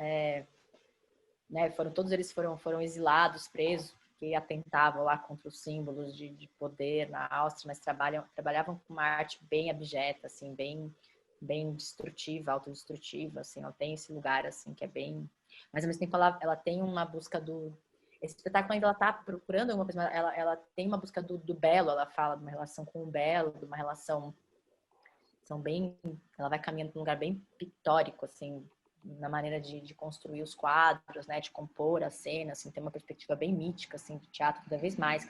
né, todos eles foram exilados, presos, que atentavam lá contra os símbolos de poder na Áustria, mas trabalhavam com uma arte bem abjeta, assim, bem destrutiva, autodestrutiva, assim, ela tem esse lugar, assim, que é bem... Mas, ao mesmo tempo, ela tem uma busca esse espetáculo ainda ela está procurando alguma coisa, mas ela tem uma busca do belo, ela fala de uma relação com o belo, de uma relação... Ela vai caminhando para um lugar bem pictórico, assim, na maneira de construir os quadros, né, de compor a cena, assim, tem uma perspectiva bem mítica, assim, de teatro, cada vez mais.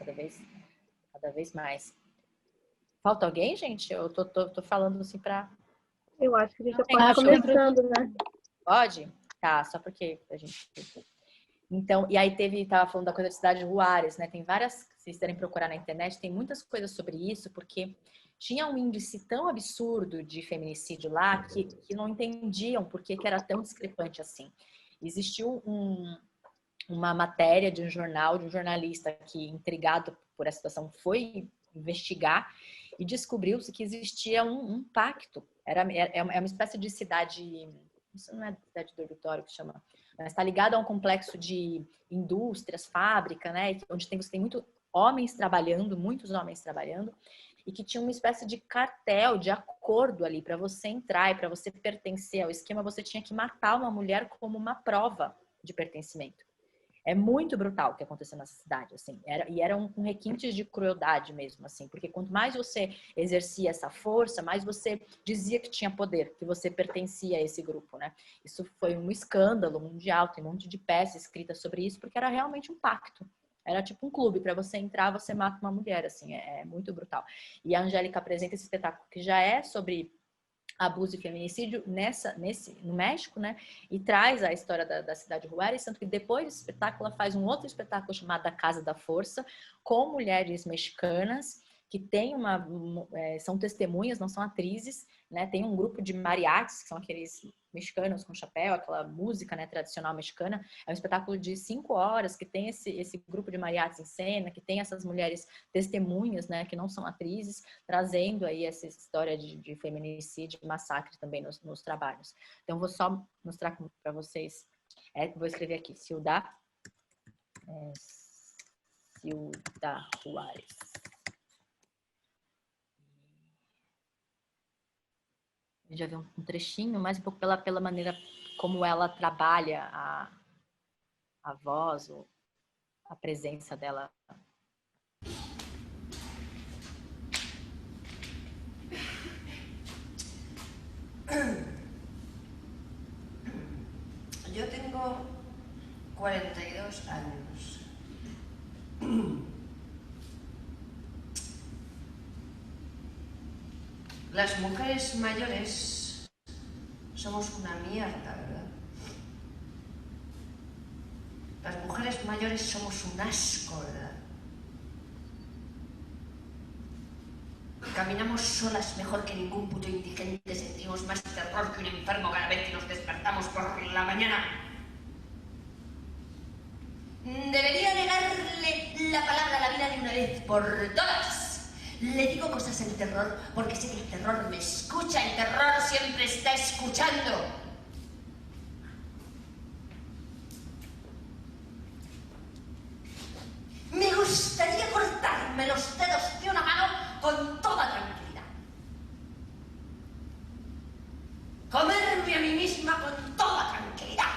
Falta alguém, gente? Eu tô falando assim para... Eu acho que a gente já pode começando, né? Pode? Tá, só porque a gente... Então, e aí tava falando da coisa de Cidade Juárez, né? Tem várias, se vocês quiserem procurar na internet, tem muitas coisas sobre isso, porque tinha um índice tão absurdo de feminicídio lá que não entendiam por que era tão discrepante assim. Existiu uma matéria de um jornal, de um jornalista que, intrigado por essa situação, foi investigar e descobriu-se que existia um pacto. É uma espécie de cidade, isso não é cidade dormitório que chama, mas está ligado a um complexo de indústrias, fábrica, né, onde tem muitos homens trabalhando, e que tinha uma espécie de cartel, de acordo ali, para você entrar e para você pertencer ao esquema, você tinha que matar uma mulher como uma prova de pertencimento. É muito brutal o que aconteceu nessa cidade, assim. Era um requinte de crueldade mesmo, assim, porque quanto mais você exercia essa força, mais você dizia que tinha poder, que você pertencia a esse grupo, né? Isso foi um escândalo mundial, tem um monte de peças escritas sobre isso, porque era realmente um pacto. Era tipo um clube, para você entrar, você mata uma mulher, assim, é muito brutal. E a Angélica apresenta esse espetáculo que já é sobre abuso e feminicídio no México, né? E traz a história da cidade de Juárez, tanto que depois desse espetáculo ela faz um outro espetáculo chamado A Casa da Força, com mulheres mexicanas que tem são testemunhas, não são atrizes, né? Tem um grupo de mariachis, que são aqueles mexicanos com chapéu, aquela música, né, tradicional mexicana. É um espetáculo de 5 horas que tem esse grupo de mariachis em cena, que tem essas mulheres testemunhas, né, que não são atrizes, trazendo aí essa história de feminicídio e massacre também nos trabalhos. Então, vou só mostrar para vocês. Vou escrever aqui, Ciudad Juárez. A gente já viu um trechinho, mas um pouco pela maneira como ela trabalha a voz, a presença dela. Yo tengo 42 años. Las mujeres mayores somos una mierda, ¿verdad? Las mujeres mayores somos un asco, ¿verdad? Caminamos solas mejor que ningún puto indigente, sentimos más terror que un enfermo cada vez que nos despertamos por la mañana. Debería negarle la palabra a la vida de una vez por todas. Le digo cosas al terror porque sé que el terror me escucha, el terror siempre está escuchando. Me gustaría cortarme los dedos de una mano con toda tranquilidad. Comerme a mí misma con toda tranquilidad.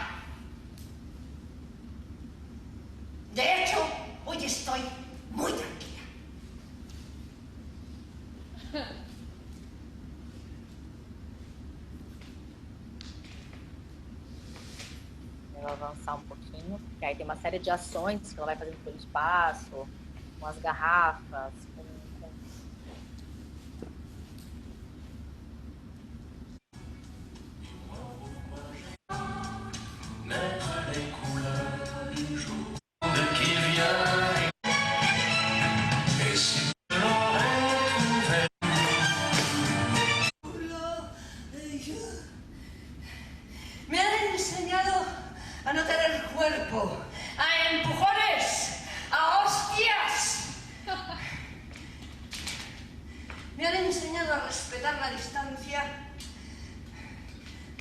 De hecho, hoy estoy muy tranquila. Eu vou avançar um pouquinho, porque aí tem uma série de ações que ela vai fazendo pelo espaço, com as garrafas, com... Me han enseñado a no tener cuerpo, a empujones, a hostias. Me han enseñado a respetar la distancia,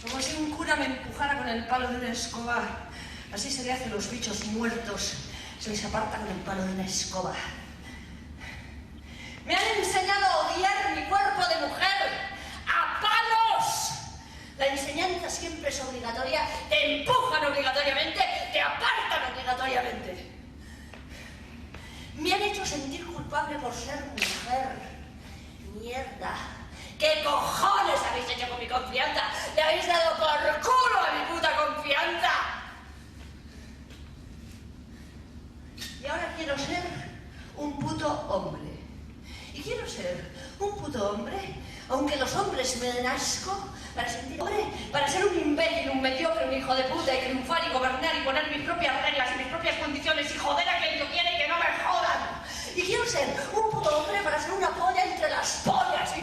como si un cura me empujara con el palo de una escoba. Así se le hace a los bichos muertos, se les aparta con el palo de una escoba. Me han enseñado a odiar mi cuerpo de mujer, a palos. La enseñanza siempre es obligatoria, te empujan obligatoriamente, te apartan obligatoriamente. Me han hecho sentir culpable por ser mujer. Mierda. ¿Qué cojones habéis hecho con mi confianza? Le habéis dado por culo a mi puta confianza. Y ahora quiero ser un puto hombre. Y quiero ser un puto hombre, aunque los hombres me den asco, para sentir hombre, para ser un imbécil, un mediocre, un hijo de puta, y triunfar y gobernar y poner mis propias reglas y mis propias condiciones y joder a quien yo quiera y que no me jodan. Y quiero ser un puto hombre para ser una polla entre las pollas y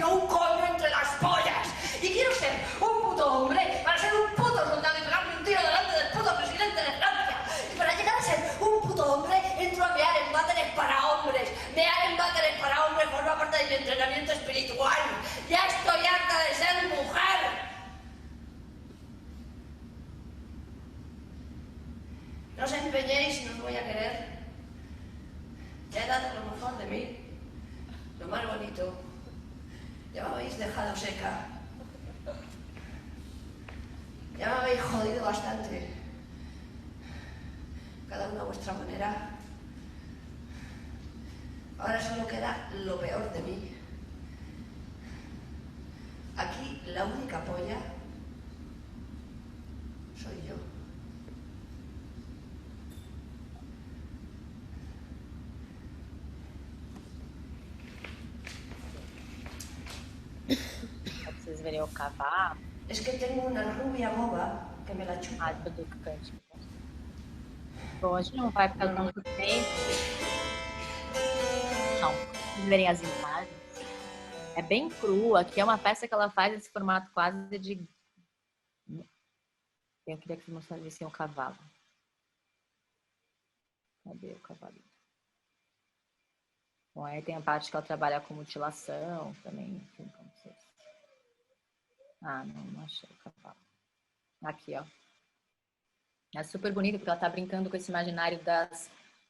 Ya me habéis dejado seca. Ya me habéis jodido bastante. Cada uno a vuestra manera. Ahora solo queda lo peor de mí. Aquí la única polla soy yo. Pra vocês verem o cavalo. Es que tengo una rubia boba que me la chupa. Ah, do cante. Bom, a gente não vai ficar tanto tempo. Não, pra vocês verem as imagens. É bem crua, que é uma peça que ela faz nesse formato quase de. Eu queria que vocês mostrassem o cavalo. Cadê o cavalo? Bom, aí tem a parte que ela trabalha com mutilação também. Enfim, como vocês... Ah, não achei o cavalo. Aqui, ó. É super bonito porque ela tá brincando com esse imaginário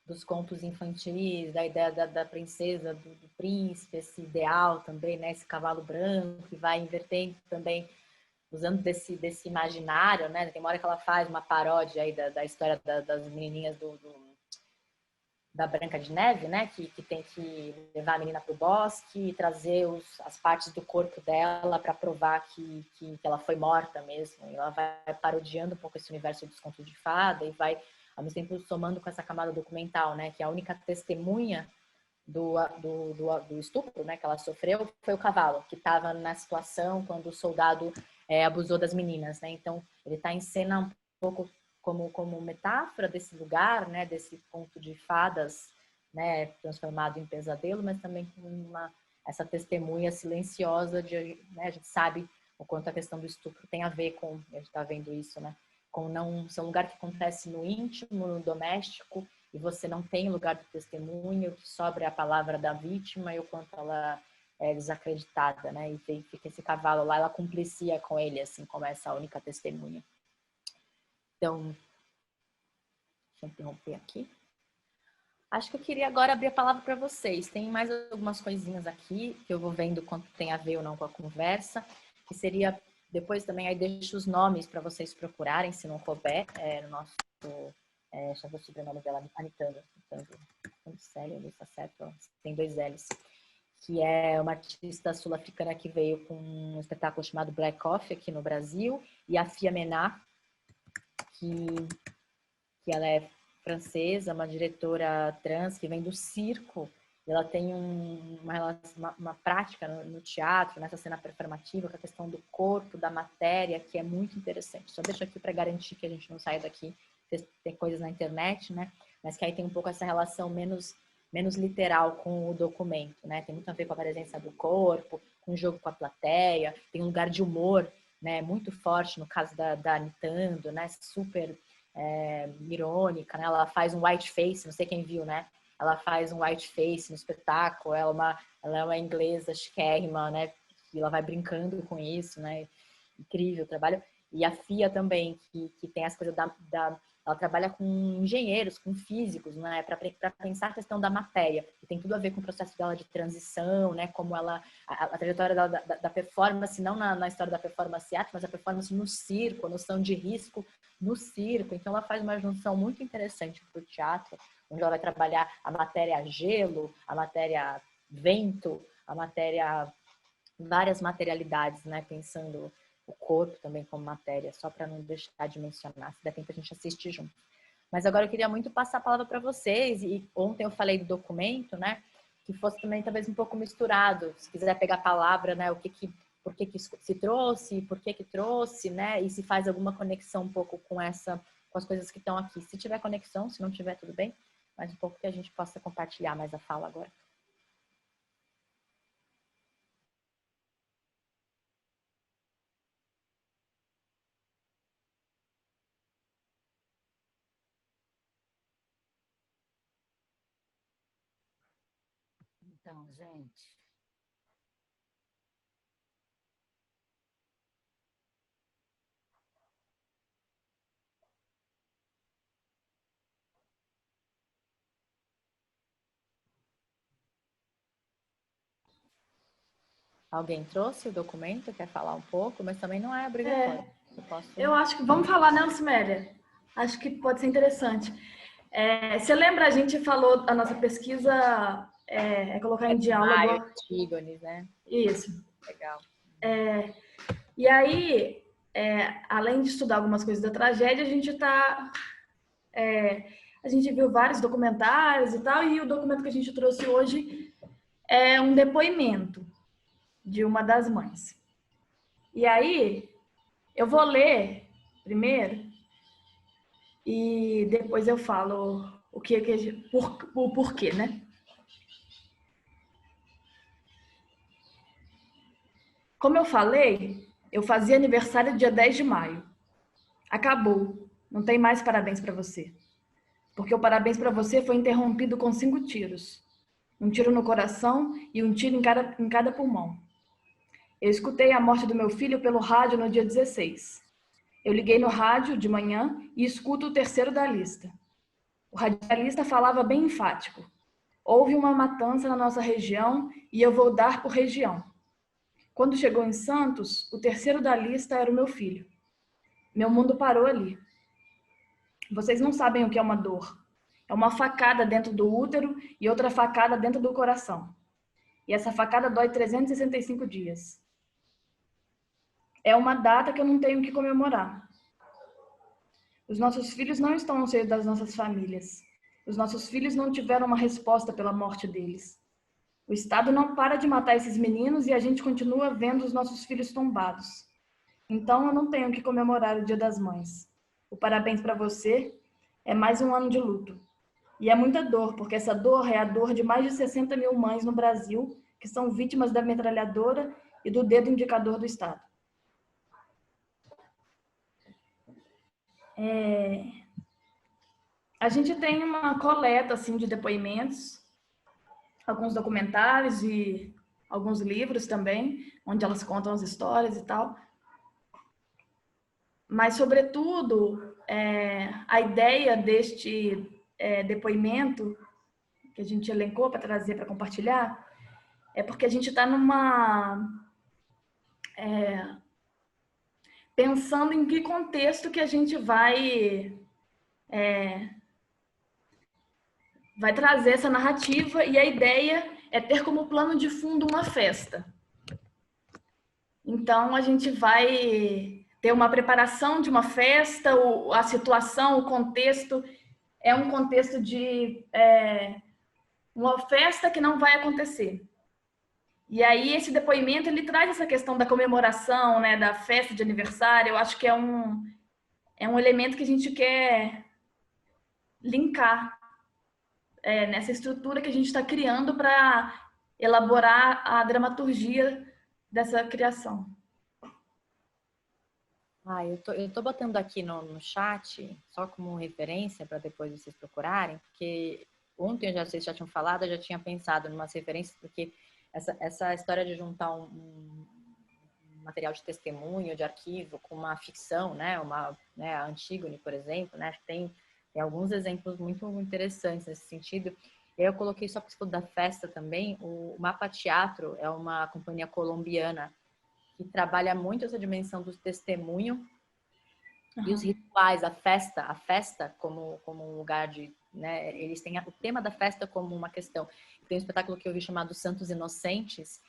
dos contos infantis, da ideia da princesa, do príncipe, esse ideal também, né? Esse cavalo branco que vai invertendo também, usando desse imaginário, né? Tem uma hora que ela faz uma paródia aí da história das menininhas da Branca de Neve, né? Que tem que levar a menina para o bosque e trazer as partes do corpo dela para provar que ela foi morta mesmo. E ela vai parodiando um pouco esse universo dos contos de fada e vai, ao mesmo tempo, somando com essa camada documental, né? Que a única testemunha do estupro, né? Que ela sofreu foi o cavalo, que estava na situação quando o soldado abusou das meninas, né? Então, ele está em cena um pouco como metáfora desse lugar, né, desse conto de fadas, né, transformado em pesadelo, mas também com essa testemunha silenciosa de, né, a gente sabe o quanto a questão do estupro tem a ver com, a gente está vendo isso, né, com não ser um lugar que acontece no íntimo, no doméstico, e você não tem lugar de testemunho, o que sobra é a palavra da vítima e o quanto ela é desacreditada, né, e fica esse cavalo lá, ela cumplicia com ele, assim, como essa única testemunha. Então, deixa eu interromper aqui. Acho que eu queria agora abrir a palavra para vocês. Tem mais algumas coisinhas aqui que eu vou vendo quanto tem a ver ou não com a conversa, que seria, depois também aí deixo os nomes para vocês procurarem, se não couber, no nosso, deixa eu ver o sobrenome dela, Anitanda, Célia, não está certo, tem 2 L's, que é uma artista sul-africana que veio com um espetáculo chamado Black Coffee aqui no Brasil, e a Fia Menat, que ela é francesa, uma diretora trans que vem do circo. Ela tem uma prática no teatro, nessa cena performativa, com a questão do corpo, da matéria, que é muito interessante. Só deixo aqui para garantir que a gente não saia daqui. Tem coisas na internet, né? Mas que aí tem um pouco essa relação menos literal com o documento, né? Tem muito a ver com a presença do corpo, com o jogo com a plateia, tem um lugar de humor, né? Muito forte no caso da Nintendo, né? Super irônica, né? Ela faz um white face, não sei quem viu, né? Ela faz um white face no espetáculo, ela é uma inglesa chiquérrima, né? E ela vai brincando com isso, né? Incrível o trabalho. E a Fia também, que tem as coisas ela trabalha com engenheiros, com físicos, né, para pensar a questão da matéria. E tem tudo a ver com o processo dela de transição, né, como ela, a trajetória da performance, não na história da performance arte, mas a performance no circo, a noção de risco no circo. Então ela faz uma junção muito interessante para o teatro, onde ela vai trabalhar a matéria gelo, a matéria vento, a matéria, várias materialidades, né, pensando o corpo também como matéria, só para não deixar de mencionar, se der tempo a gente assiste junto. Mas agora eu queria muito passar a palavra para vocês, e ontem eu falei do documento, né, que fosse também talvez um pouco misturado, se quiser pegar a palavra, né, por que se trouxe, por que trouxe, né, e se faz alguma conexão um pouco com as coisas que estão aqui. Se tiver conexão, se não tiver, tudo bem, mas um pouco que a gente possa compartilhar mais a fala agora. Então, gente, Alguém trouxe o documento, quer falar um pouco, mas também não é obrigatório. Eu acho que vamos falar, né, Lucimélia? Acho que pode ser interessante. Você lembra, a gente falou, a nossa pesquisa colocar em diálogo... Antígones, né? Isso. Legal. E aí, além de estudar algumas coisas da tragédia, a gente viu vários documentários e tal, e o documento que a gente trouxe hoje é um depoimento de uma das mães. E aí, eu vou ler primeiro e depois eu falo o porquê, né? Como eu falei, eu fazia aniversário dia 10 de maio. Acabou. Não tem mais parabéns para você. Porque o parabéns para você foi interrompido com 5 tiros. Um tiro no coração e um tiro em cada pulmão. Eu escutei a morte do meu filho pelo rádio no dia 16. Eu liguei no rádio de manhã e escuto o terceiro da lista. O radialista falava bem enfático. Houve uma matança na nossa região e eu vou dar por região. Quando chegou em Santos, o terceiro da lista era o meu filho. Meu mundo parou ali. Vocês não sabem o que é uma dor. É uma facada dentro do útero e outra facada dentro do coração. E essa facada dói 365 dias. É uma data que eu não tenho que comemorar. Os nossos filhos não estão no seio das nossas famílias. Os nossos filhos não tiveram uma resposta pela morte deles. O Estado não para de matar esses meninos e a gente continua vendo os nossos filhos tombados. Então eu não tenho que comemorar o Dia das Mães. O parabéns para você é mais um ano de luto. E é muita dor, porque essa dor é a dor de mais de 60 mil mães no Brasil que são vítimas da metralhadora e do dedo indicador do Estado. A gente tem uma coleta assim, de depoimentos, alguns documentários e alguns livros também, onde elas contam as histórias e tal. Mas, sobretudo, a ideia deste depoimento que a gente elencou para trazer, para compartilhar, é porque a gente está pensando em que contexto que a gente vai trazer essa narrativa, e a ideia é ter como plano de fundo uma festa. Então, a gente vai ter uma preparação de uma festa, a situação, o contexto é um contexto de uma festa que não vai acontecer. E aí esse depoimento ele traz essa questão da comemoração, né, da festa de aniversário. Eu acho que é um elemento que a gente quer linkar nessa estrutura que a gente está criando para elaborar a dramaturgia dessa criação. Eu tô botando aqui no chat, só como referência, para depois vocês procurarem, porque ontem vocês já tinham falado, eu já tinha pensado em umas referências, porque essa história de juntar um material de testemunho, de arquivo, com uma ficção, né, a Antígone, por exemplo, né, tem alguns exemplos muito interessantes nesse sentido. E aí eu coloquei, só porque você falou da festa também, o Mapa Teatro é uma companhia colombiana que trabalha muito essa dimensão do testemunho e os rituais, a festa como um lugar de, né, eles têm o tema da festa como uma questão. Tem um espetáculo que eu vi chamado Santos Inocentes,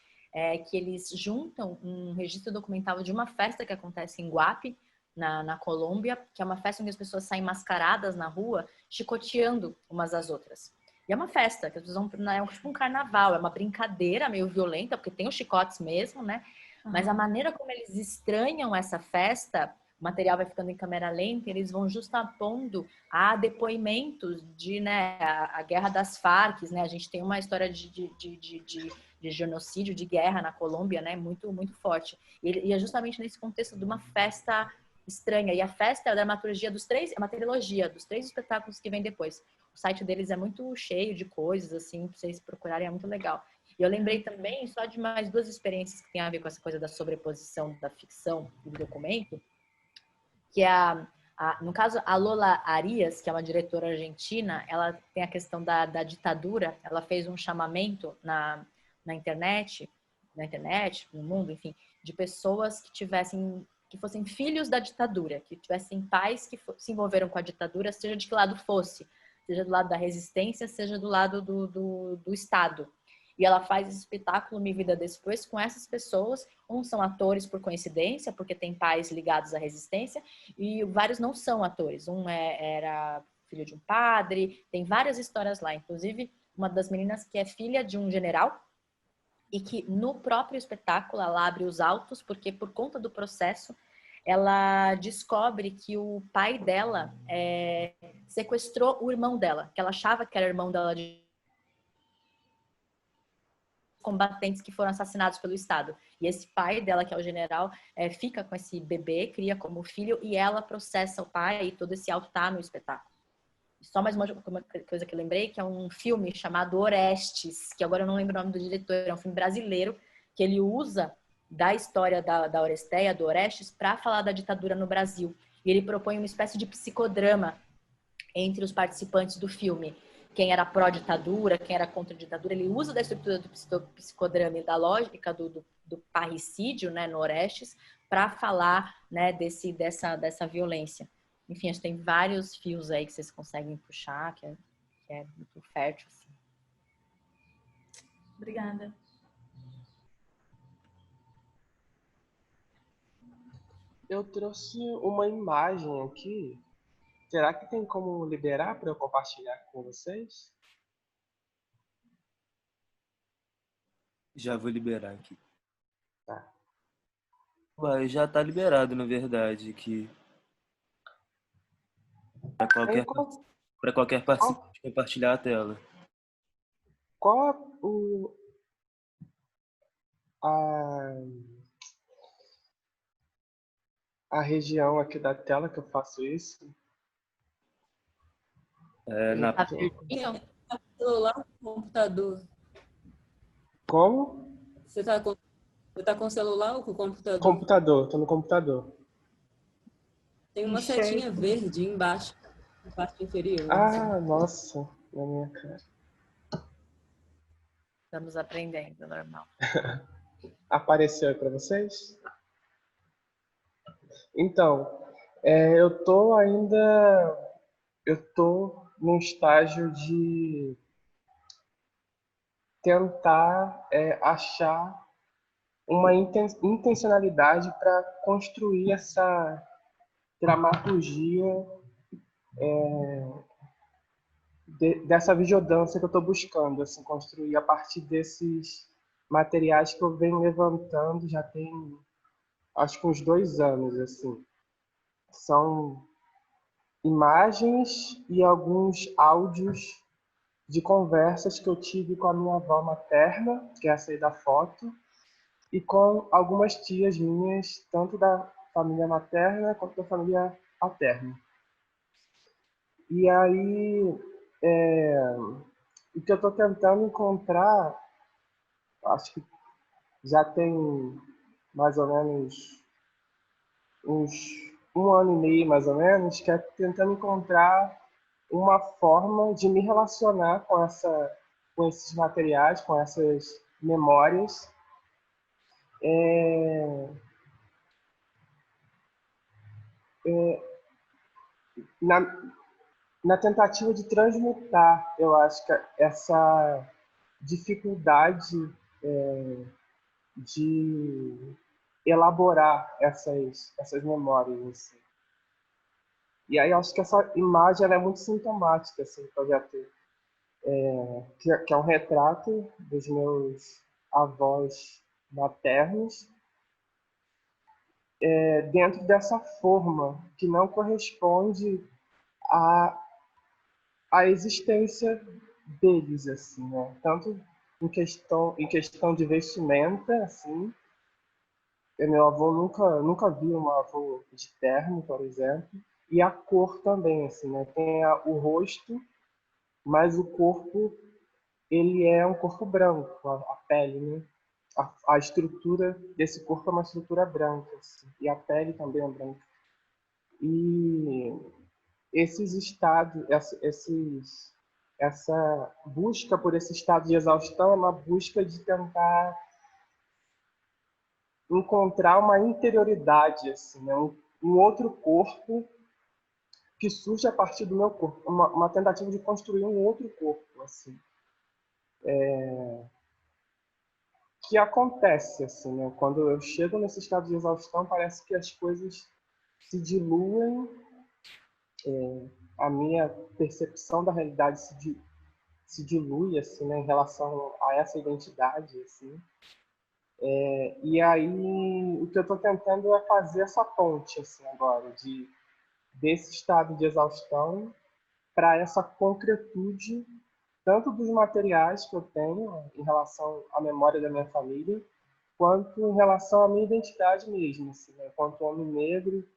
que eles juntam um registro documental de uma festa que acontece em Guape, na Colômbia, que é uma festa onde as pessoas saem mascaradas na rua, chicoteando umas às outras. E é uma festa, que as pessoas vão, é tipo um carnaval, é uma brincadeira meio violenta, porque tem os chicotes mesmo, né? Mas a maneira como eles estranham essa festa, o material vai ficando em câmera lenta, eles vão justapondo a depoimentos de, né, a guerra das Farc, né? A gente tem uma história de genocídio, de guerra na Colômbia, né? Muito, muito forte. E é justamente nesse contexto de uma festa estranha. E a festa é a dramaturgia dos três, é uma trilogia dos 3 espetáculos que vem depois. O site deles é muito cheio de coisas, assim, pra vocês procurarem, é muito legal. E eu lembrei também só de mais 2 experiências que tem a ver com essa coisa da sobreposição da ficção e do documento, que é no caso, a Lola Arias, que é uma diretora argentina, ela tem a questão da ditadura, ela fez um chamamento na internet na internet, no mundo, enfim, de pessoas que fossem filhos da ditadura, que tivessem pais que se envolveram com a ditadura, seja de que lado fosse, seja do lado da resistência, seja do lado do Estado. E ela faz esse espetáculo Me Vida Depois com essas pessoas. Uns são atores por coincidência, porque tem pais ligados à resistência, e vários não são atores. Era filho de um padre, tem várias histórias lá. Inclusive, uma das meninas que é filha de um general, e que no próprio espetáculo ela abre os autos, porque por conta do processo ela descobre que o pai dela sequestrou o irmão dela, que ela achava que era irmão dela de combatentes que foram assassinados pelo Estado. E esse pai dela, que é o general, fica com esse bebê, cria como filho, e ela processa o pai, e todo esse auto tá no espetáculo. Só mais uma coisa que eu lembrei, que é um filme chamado Orestes, que agora eu não lembro o nome do diretor, é um filme brasileiro, que ele usa da história da Oresteia, do Orestes, para falar da ditadura no Brasil. E ele propõe uma espécie de psicodrama entre os participantes do filme. Quem era pró-ditadura, quem era contra a ditadura, ele usa da estrutura do psicodrama e da lógica do parricídio, né, no Orestes, para falar, né, dessa violência. Enfim, acho que tem vários fios aí que vocês conseguem puxar, que é muito fértil. Assim. Obrigada. Eu trouxe uma imagem aqui. Será que tem como liberar para eu compartilhar com vocês? Já vou liberar aqui. Tá. Ué, já tá liberado, na verdade, aqui. Para qualquer participante compartilhar a tela. Qual a região aqui da tela que eu faço isso? Na... Celular ou computador? Como? Você tá com o celular ou com o computador? Computador, tô no computador. Tem uma setinha verde embaixo, na parte inferior. Ah, nossa, na minha cara. Estamos aprendendo, normal. Apareceu aí para vocês? Então, eu tô num estágio de tentar achar uma intencionalidade para construir essa dramaturgia dessa videodância que eu estou buscando, assim, construir a partir desses materiais que eu venho levantando já tem, acho que uns 2 anos, assim. São imagens e alguns áudios de conversas que eu tive com a minha avó materna, que é essa aí da foto, e com algumas tias minhas, tanto da família materna quanto da família paterna. E aí, o que eu estou tentando encontrar, acho que já tem mais ou menos uns 1 ano e meio, mais ou menos, que é tentando encontrar uma forma de me relacionar com esses materiais, com essas memórias, na tentativa de transmutar, eu acho que essa dificuldade de elaborar essas memórias. Assim. E aí eu acho que essa imagem ela é muito sintomática assim, do projeto, que é um retrato dos meus avós maternos, dentro dessa forma que não corresponde à existência deles, assim, né? Tanto em questão de vestimenta, assim. Meu avô nunca viu um avô de terno, por exemplo, e a cor também, assim, né? Tem o rosto, mas o corpo ele é um corpo branco, a pele, né? A estrutura desse corpo é uma estrutura branca, assim, e a pele também é branca. E esses estados, essa busca por esse estado de exaustão é uma busca de tentar encontrar uma interioridade, assim, né? Um outro corpo que surge a partir do meu corpo, uma tentativa de construir um outro corpo, assim, que acontece, assim, né? Quando eu chego nesse estado de exaustão, parece que as coisas se diluem, a minha percepção da realidade se dilui, assim, né, em relação a essa identidade, assim. E aí o que eu estou tentando é fazer essa ponte, assim, agora, desse estado de exaustão para essa concretude, tanto dos materiais que eu tenho em relação à memória da minha família, quanto em relação à minha identidade mesmo, assim, né, quanto homem negro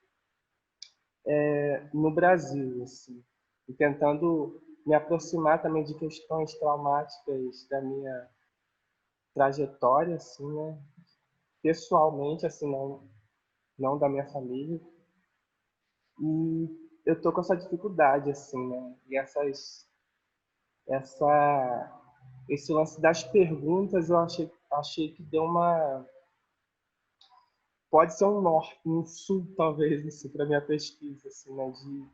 no Brasil, assim, e tentando me aproximar também de questões traumáticas da minha trajetória, assim, né, pessoalmente, assim, não da minha família. E eu tô com essa dificuldade, assim, né, e esse lance das perguntas eu achei que deu uma... Pode ser um norte, um sul, talvez, assim, para minha pesquisa, assim, né, de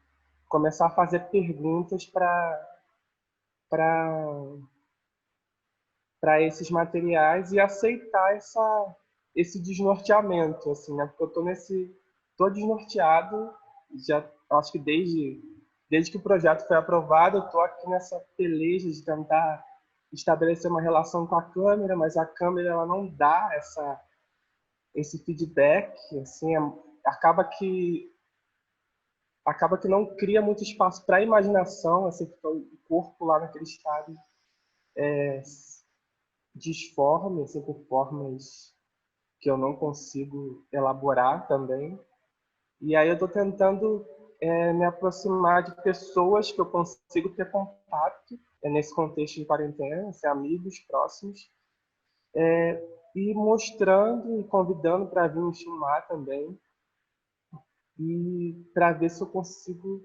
começar a fazer perguntas para esses materiais e aceitar esse desnorteamento, assim, né? Porque eu tô desnorteado, já acho que desde que o projeto foi aprovado, eu tô aqui nessa peleja de tentar estabelecer uma relação com a câmera, mas a câmera ela não dá esse feedback, assim, acaba que não cria muito espaço para a imaginação, assim, fica o corpo lá naquele estado disforme, assim, por formas que eu não consigo elaborar também. E aí eu estou tentando me aproximar de pessoas que eu consigo ter contato nesse contexto de quarentena, assim, amigos próximos, e mostrando e convidando para vir me filmar também, e para ver se eu consigo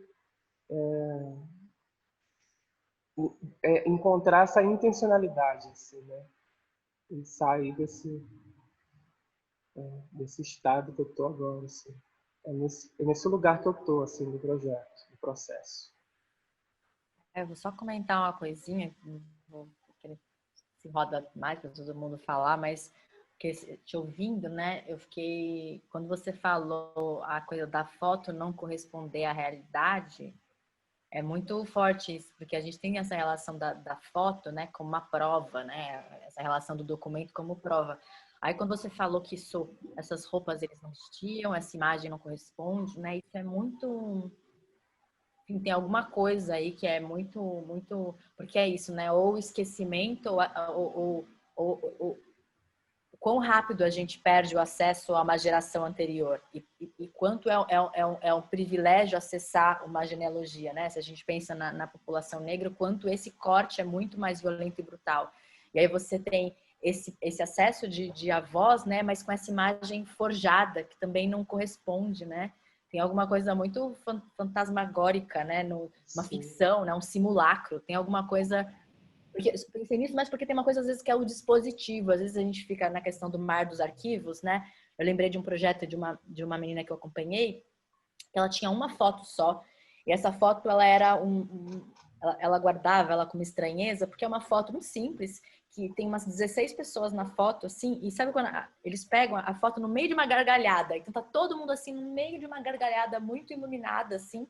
encontrar essa intencionalidade, assim, né? E sair desse estado que eu tô agora, assim. É nesse lugar que eu tô, assim, do projeto, do processo. Eu vou só comentar uma coisinha, não vou querer se roda mais para todo mundo falar, mas porque te ouvindo, né, eu fiquei, quando você falou a coisa da foto não corresponder à realidade, é muito forte isso, porque a gente tem essa relação da foto, né, como uma prova, né, essa relação do documento como prova. Aí quando você falou que essas roupas eles não vestiam, essa imagem não corresponde, né, isso é muito... Enfim, tem alguma coisa aí que é muito, muito... Porque é isso, né, ou esquecimento, ou o quão rápido a gente perde o acesso a uma geração anterior e quanto é um privilégio acessar uma genealogia, né? Se a gente pensa na população negra, quanto esse corte é muito mais violento e brutal. E aí você tem esse acesso de avós, né? Mas com essa imagem forjada, que também não corresponde, né? Tem alguma coisa muito fantasmagórica, né? Uma ficção, né? Um simulacro. Tem alguma coisa... Porque, eu pensei nisso, mas porque tem uma coisa, às vezes, que é o dispositivo. Às vezes a gente fica na questão do mar dos arquivos, né? Eu lembrei de um projeto de uma menina que eu acompanhei, que ela tinha uma foto só. E essa foto, ela era ela guardava ela com uma estranheza, porque é uma foto muito simples, que tem umas 16 pessoas na foto, assim, e sabe quando eles pegam a foto no meio de uma gargalhada? Então tá todo mundo, assim, no meio de uma gargalhada muito iluminada, assim.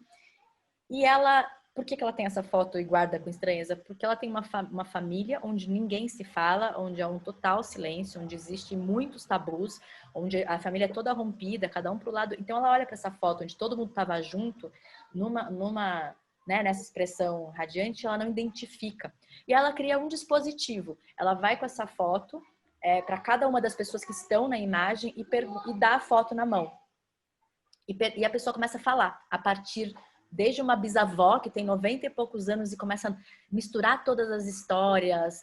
E ela... Por que ela tem essa foto e guarda com estranheza? Porque ela tem uma família onde ninguém se fala, onde há um total silêncio, onde existem muitos tabus, onde a família é toda rompida, cada um pro lado. Então ela olha para essa foto onde todo mundo estava junto, né, nessa expressão radiante, ela não identifica. E ela cria um dispositivo. Ela vai com essa foto para cada uma das pessoas que estão na imagem e dá a foto na mão. E a pessoa começa a falar a partir... Desde uma bisavó que tem 90 e poucos anos e começa a misturar todas as histórias,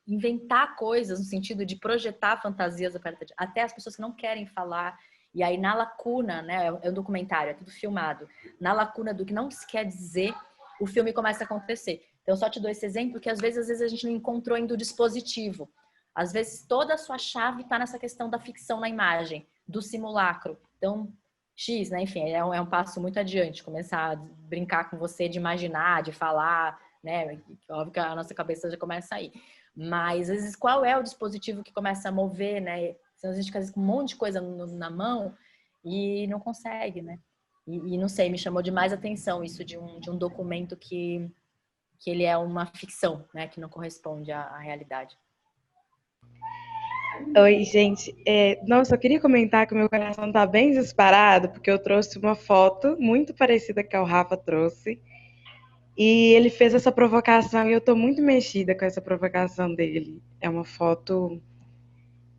inventar coisas no sentido de projetar fantasias até as pessoas que não querem falar. E aí na lacuna, né, é um documentário, é tudo filmado, na lacuna do que não se quer dizer, o filme começa a acontecer. Então eu só te dou esse exemplo que às vezes a gente não encontrou ainda o dispositivo. Às vezes toda a sua chave está nessa questão da ficção na imagem, do simulacro. Então, X, né? Enfim, é um passo muito adiante, começar a brincar com você, de imaginar, de falar, né? Óbvio que a nossa cabeça já começa a ir. Mas, às vezes, qual é o dispositivo que começa a mover, né? Então, a gente fica com um monte de coisa na mão e não consegue, né? E não sei, me chamou demais atenção isso de um documento que ele é uma ficção, né? Que não corresponde à realidade. Oi, gente. Nossa, eu queria comentar que o meu coração tá bem disparado, porque eu trouxe uma foto muito parecida que o Rafa trouxe. E ele fez essa provocação e eu tô muito mexida com essa provocação dele. É uma foto.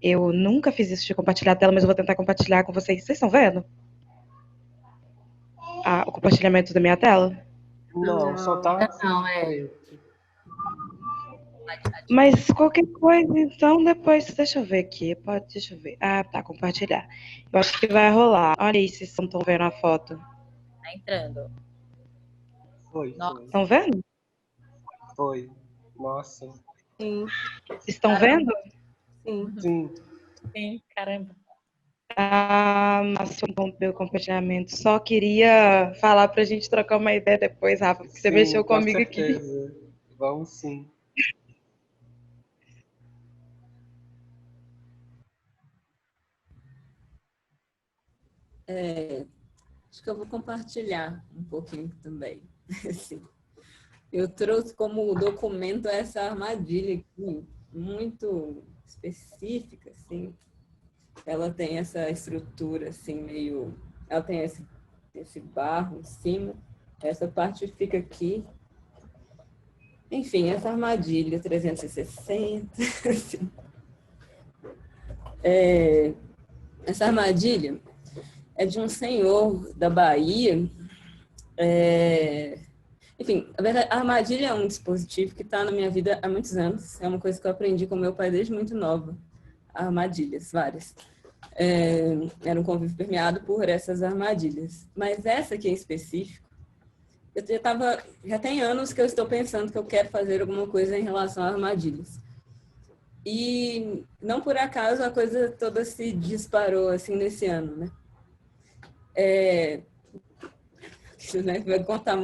Eu nunca fiz isso de compartilhar a tela, mas eu vou tentar compartilhar com vocês. Vocês estão vendo? O compartilhamento da minha tela? Não, só tá Não, é. preto. Mas qualquer coisa, então, depois, deixa eu ver aqui, deixa eu ver. Ah, tá, compartilhar. Eu acho que vai rolar. Olha aí, se vocês não estão vendo a foto. Tá entrando. Foi. Estão vendo? Foi. Nossa. Sim, Vocês estão vendo? sim. Sim. Sim, caramba. Nossa, meu compartilhamento. Só queria falar pra gente trocar uma ideia depois, Rafa, porque você Sim, mexeu com comigo aqui. certeza. Vamos sim. Acho que eu vou compartilhar um pouquinho também. Assim, eu trouxe como documento essa armadilha aqui, muito específica, assim. Ela tem essa estrutura, assim, meio... Ela tem esse barro em cima, essa parte fica aqui. Enfim, essa armadilha 360, assim. Essa armadilha é de um senhor da Bahia. Enfim, a verdade, a armadilha é um dispositivo que está na minha vida há muitos anos. É uma coisa que eu aprendi com meu pai desde muito nova. Armadilhas, várias. Era um convívio permeado por essas armadilhas. Mas essa aqui em específico, já tem anos que eu estou pensando que eu quero fazer alguma coisa em relação a armadilhas. E não por acaso a coisa toda se disparou assim nesse ano, né? Vai contar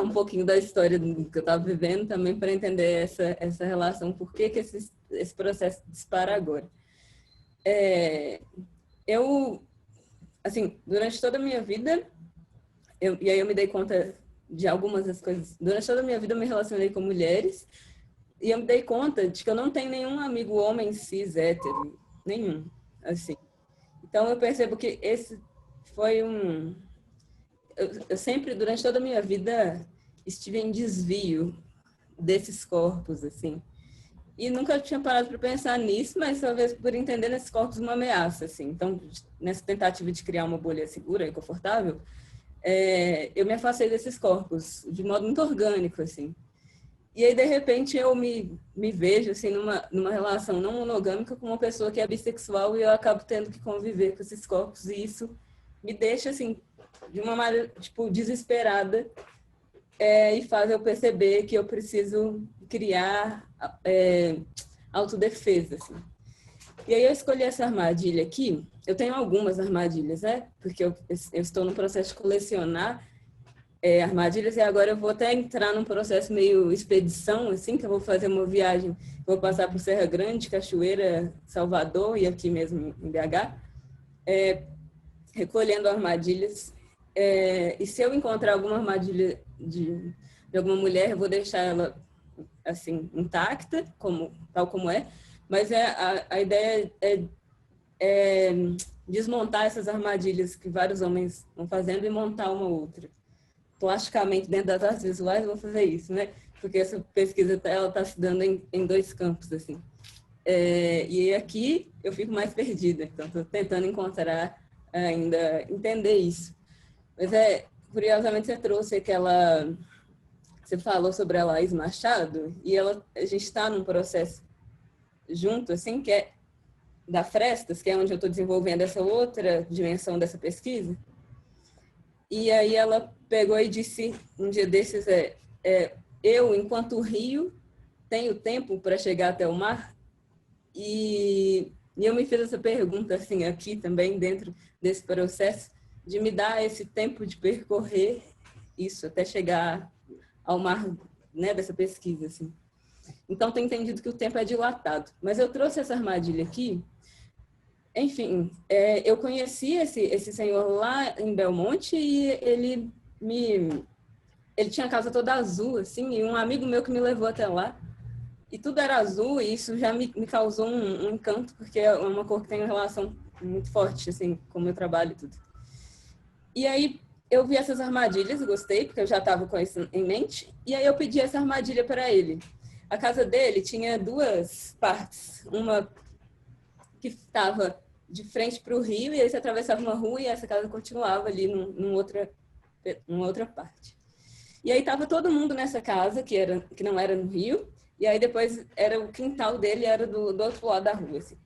um pouquinho da história do que eu estava vivendo também para entender essa relação, por que esse processo dispara agora. Eu, assim, durante toda a minha vida, e aí eu me dei conta de algumas das coisas, durante toda a minha vida eu me relacionei com mulheres, e eu me dei conta de que eu não tenho nenhum amigo homem cis hétero, nenhum, assim. Então eu percebo que esse foi eu sempre, durante toda a minha vida, estive em desvio desses corpos, assim. E nunca tinha parado para pensar nisso, mas talvez por entender nesses corpos uma ameaça, assim. Então, nessa tentativa de criar uma bolha segura e confortável, eu me afastei desses corpos de modo muito orgânico, assim. E aí, de repente, eu me vejo, assim, numa relação não monogâmica com uma pessoa que é bissexual e eu acabo tendo que conviver com esses corpos e isso me deixa, assim, de uma maneira, tipo, desesperada e faz eu perceber que eu preciso criar autodefesa, assim. E aí eu escolhi essa armadilha aqui. Eu tenho algumas armadilhas, né? Porque eu estou no processo de colecionar armadilhas e agora eu vou até entrar num processo meio expedição, assim, que eu vou fazer uma viagem, vou passar por Serra Grande, Cachoeira, Salvador e aqui mesmo em BH, recolhendo armadilhas. E se eu encontrar alguma armadilha de alguma mulher, eu vou deixar ela assim intacta, tal como é, mas a ideia é desmontar essas armadilhas que vários homens vão fazendo e montar uma outra. Plasticamente, dentro das artes visuais, eu vou fazer isso, né? Porque essa pesquisa ela está se dando em dois campos, assim. E aqui eu fico mais perdida, então estou tentando encontrar ainda, entender isso. Mas curiosamente você trouxe aquela... Você falou sobre a Laís Machado e a gente está num processo junto, assim, que é da Frestas, que é onde eu estou desenvolvendo essa outra dimensão dessa pesquisa. E aí ela pegou e disse, um dia desses, eu, enquanto rio, tenho tempo para chegar até o mar? E eu me fiz essa pergunta, assim, aqui também, dentro desse processo, de me dar esse tempo de percorrer isso, até chegar ao mar, né, dessa pesquisa, assim. Então, tenho entendido que o tempo é dilatado. Mas eu trouxe essa armadilha aqui. Enfim, eu conheci esse senhor lá em Belmonte e ele tinha a casa toda azul, assim, e um amigo meu que me levou até lá. E tudo era azul, e isso já me causou um encanto, porque é uma cor que tem uma relação muito forte, assim, com o meu trabalho e tudo. E aí, eu vi essas armadilhas, gostei, porque eu já estava com isso em mente, e aí eu pedi essa armadilha para ele. A casa dele tinha duas partes, uma que estava de frente para o rio, e aí você atravessava uma rua e essa casa continuava ali numa outra parte. E aí estava todo mundo nessa casa, que não era no rio, e aí depois era o quintal dele, era do outro lado da rua, assim.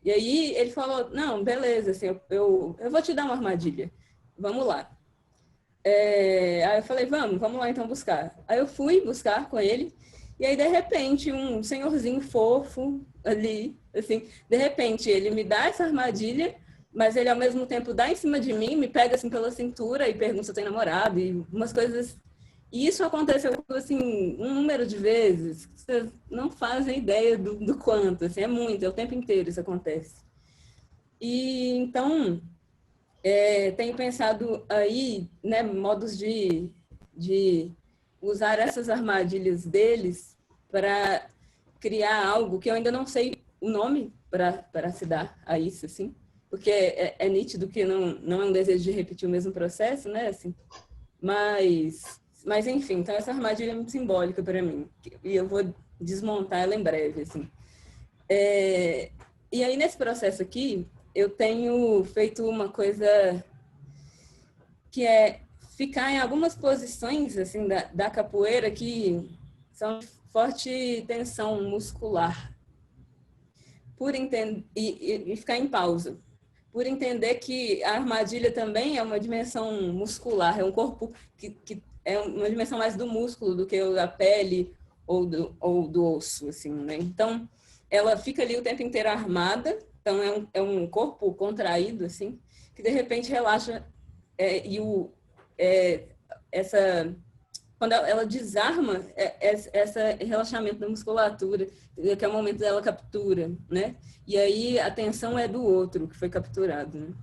E aí ele falou, não, beleza, assim, eu vou te dar uma armadilha, vamos lá. Aí eu falei, vamos lá então buscar. Aí eu fui buscar com ele, e aí de repente um senhorzinho fofo ali, assim, de repente ele me dá essa armadilha, mas ele ao mesmo tempo dá em cima de mim, me pega assim pela cintura e pergunta se eu tenho namorado, e umas coisas. E isso aconteceu, assim, um número de vezes, que vocês não fazem ideia do quanto, assim, é muito, é o tempo inteiro isso acontece. E então, tenho pensado aí, né, modos de usar essas armadilhas deles para criar algo que eu ainda não sei o nome para se dar a isso, assim, porque é nítido que não é um desejo de repetir o mesmo processo, né, assim, mas enfim, então essa armadilha é muito simbólica para mim, e eu vou desmontar ela em breve, assim. E aí, nesse processo aqui, eu tenho feito uma coisa que é ficar em algumas posições, assim, da capoeira que são de forte tensão muscular, e ficar em pausa, por entender que a armadilha também é uma dimensão muscular, é um corpo que é uma dimensão mais do músculo do que da pele ou do osso, assim, né? Então, ela fica ali o tempo inteiro armada, então é um corpo contraído, assim, que de repente relaxa, quando ela desarma, esse relaxamento da musculatura, que é o momento dela captura, né? E aí a tensão é do outro que foi capturado, né?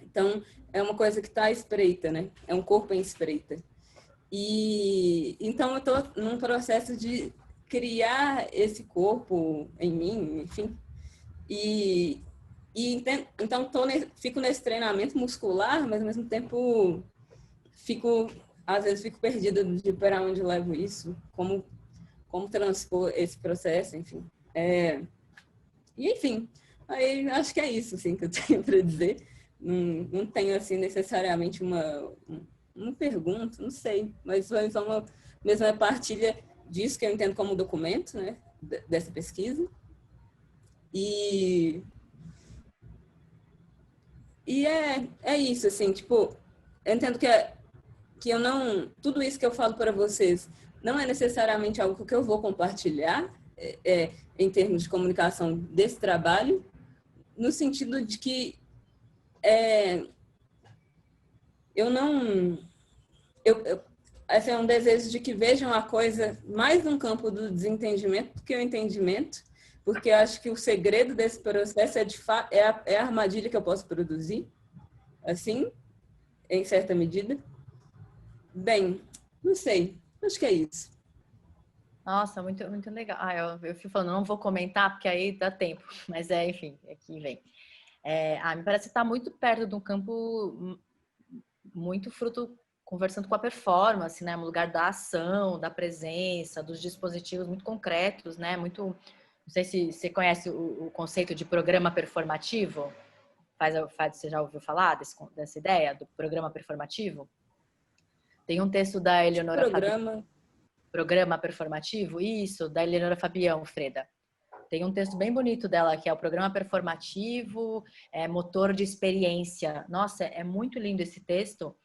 Então, é uma coisa que está à espreita, né? É um corpo em espreita. E então eu estou num processo de criar esse corpo em mim, enfim. Então fico nesse treinamento muscular, mas ao mesmo tempo às vezes fico perdida de para onde levo isso, como transpor esse processo, enfim. E enfim, aí acho que é isso, assim, que eu tenho para dizer. Não tenho assim necessariamente uma pergunta, não sei, mas foi só uma mesma partilha disso que eu entendo como documento, né, dessa pesquisa. E é isso, assim, tipo, eu entendo que eu não, tudo isso que eu falo para vocês não é necessariamente algo que eu vou compartilhar em termos de comunicação desse trabalho, no sentido de que esse é um desejo de que vejam a coisa mais num campo do desentendimento do que o entendimento, porque eu acho que o segredo desse processo é a armadilha que eu posso produzir, assim, em certa medida. Bem, não sei, acho que é isso. Nossa, muito, muito legal. Eu fui falando, não vou comentar, porque aí dá tempo, mas enfim, aqui vem. Me parece que está muito perto de um campo muito fruto, conversando com a performance, né? No lugar da ação, da presença, dos dispositivos muito concretos, né? Muito, não sei se você conhece o conceito de programa performativo. Você já ouviu falar dessa ideia do programa performativo? Tem um texto da Eleonora Fabião. Programa performativo? Isso, da Eleonora Fabião, Freda. Tem um texto bem bonito dela, que é o programa performativo, motor de experiência. Nossa, é muito lindo esse texto.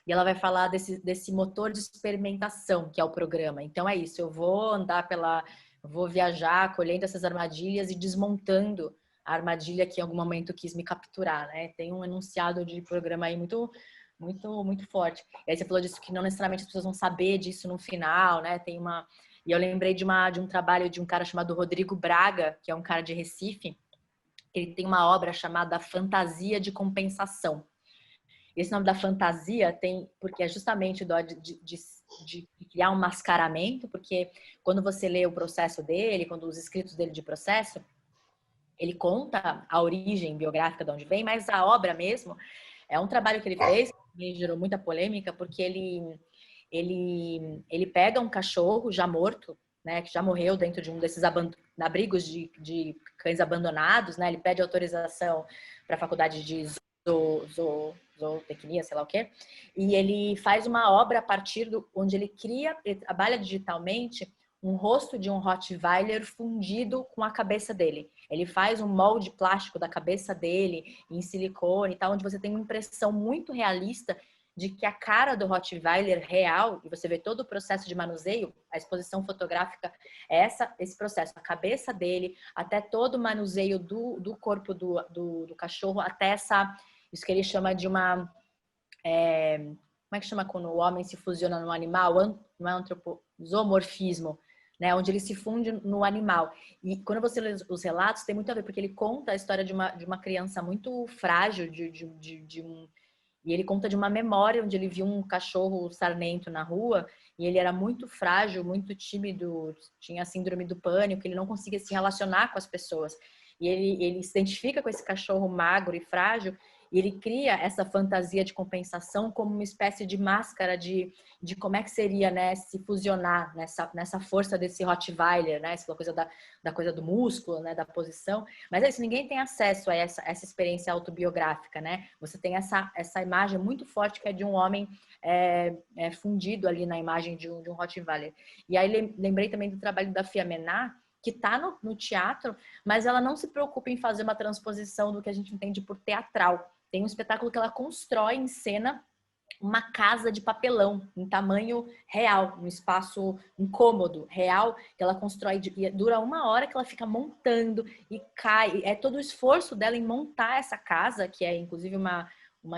E ela vai falar desse motor de experimentação, que é o programa. Então é isso, eu vou andar Eu vou viajar colhendo essas armadilhas e desmontando a armadilha que em algum momento quis me capturar, né? Tem um enunciado de programa aí muito forte. E aí você falou disso, que não necessariamente as pessoas vão saber disso no final, né? E eu lembrei de um trabalho de um cara chamado Rodrigo Braga, que é um cara de Recife. Ele tem uma obra chamada Fantasia de Compensação. Esse nome da fantasia tem, porque é justamente de criar um mascaramento, porque quando você lê o processo dele, quando os escritos dele de processo, ele conta a origem biográfica de onde vem, mas a obra mesmo é um trabalho que ele fez, que gerou muita polêmica, porque ele pega um cachorro já morto, né, que já morreu dentro de um desses abrigos de cães abandonados, né, ele pede autorização para a faculdade de zootecnia, sei lá o quê, e ele faz uma obra a partir onde ele trabalha digitalmente um rosto de um Rottweiler fundido com a cabeça dele. Ele faz um molde plástico da cabeça dele em silicone e tal, onde você tem uma impressão muito realista de que a cara do Rottweiler real, e você vê todo o processo de manuseio, a exposição fotográfica é esse processo, a cabeça dele, até todo o manuseio do corpo do cachorro, até isso que ele chama de uma... como é que chama quando o homem se fusiona no animal? Não é zoomorfismo, né? Onde ele se funde no animal. E quando você lê os relatos, tem muito a ver, porque ele conta a história de uma criança muito frágil, e ele conta de uma memória onde ele viu um cachorro sarnento na rua e ele era muito frágil, muito tímido, tinha síndrome do pânico, ele não conseguia se relacionar com as pessoas. E ele se identifica com esse cachorro magro e frágil e ele cria essa fantasia de compensação como uma espécie de máscara de como é que seria, né, se fusionar nessa força desse Rottweiler, né, essa coisa da coisa do músculo, né, da posição. Mas é isso, ninguém tem acesso a essa experiência autobiográfica, né? Você tem essa imagem muito forte que é de um homem fundido ali na imagem de um Rottweiler. E aí lembrei também do trabalho da Fia Menard, que está no teatro, mas ela não se preocupa em fazer uma transposição do que a gente entende por teatral. Tem um espetáculo que ela constrói em cena uma casa de papelão em tamanho real, um espaço incômodo, real, que ela constrói, e dura 1 hora que ela fica montando e cai. É todo o esforço dela em montar essa casa, que é inclusive uma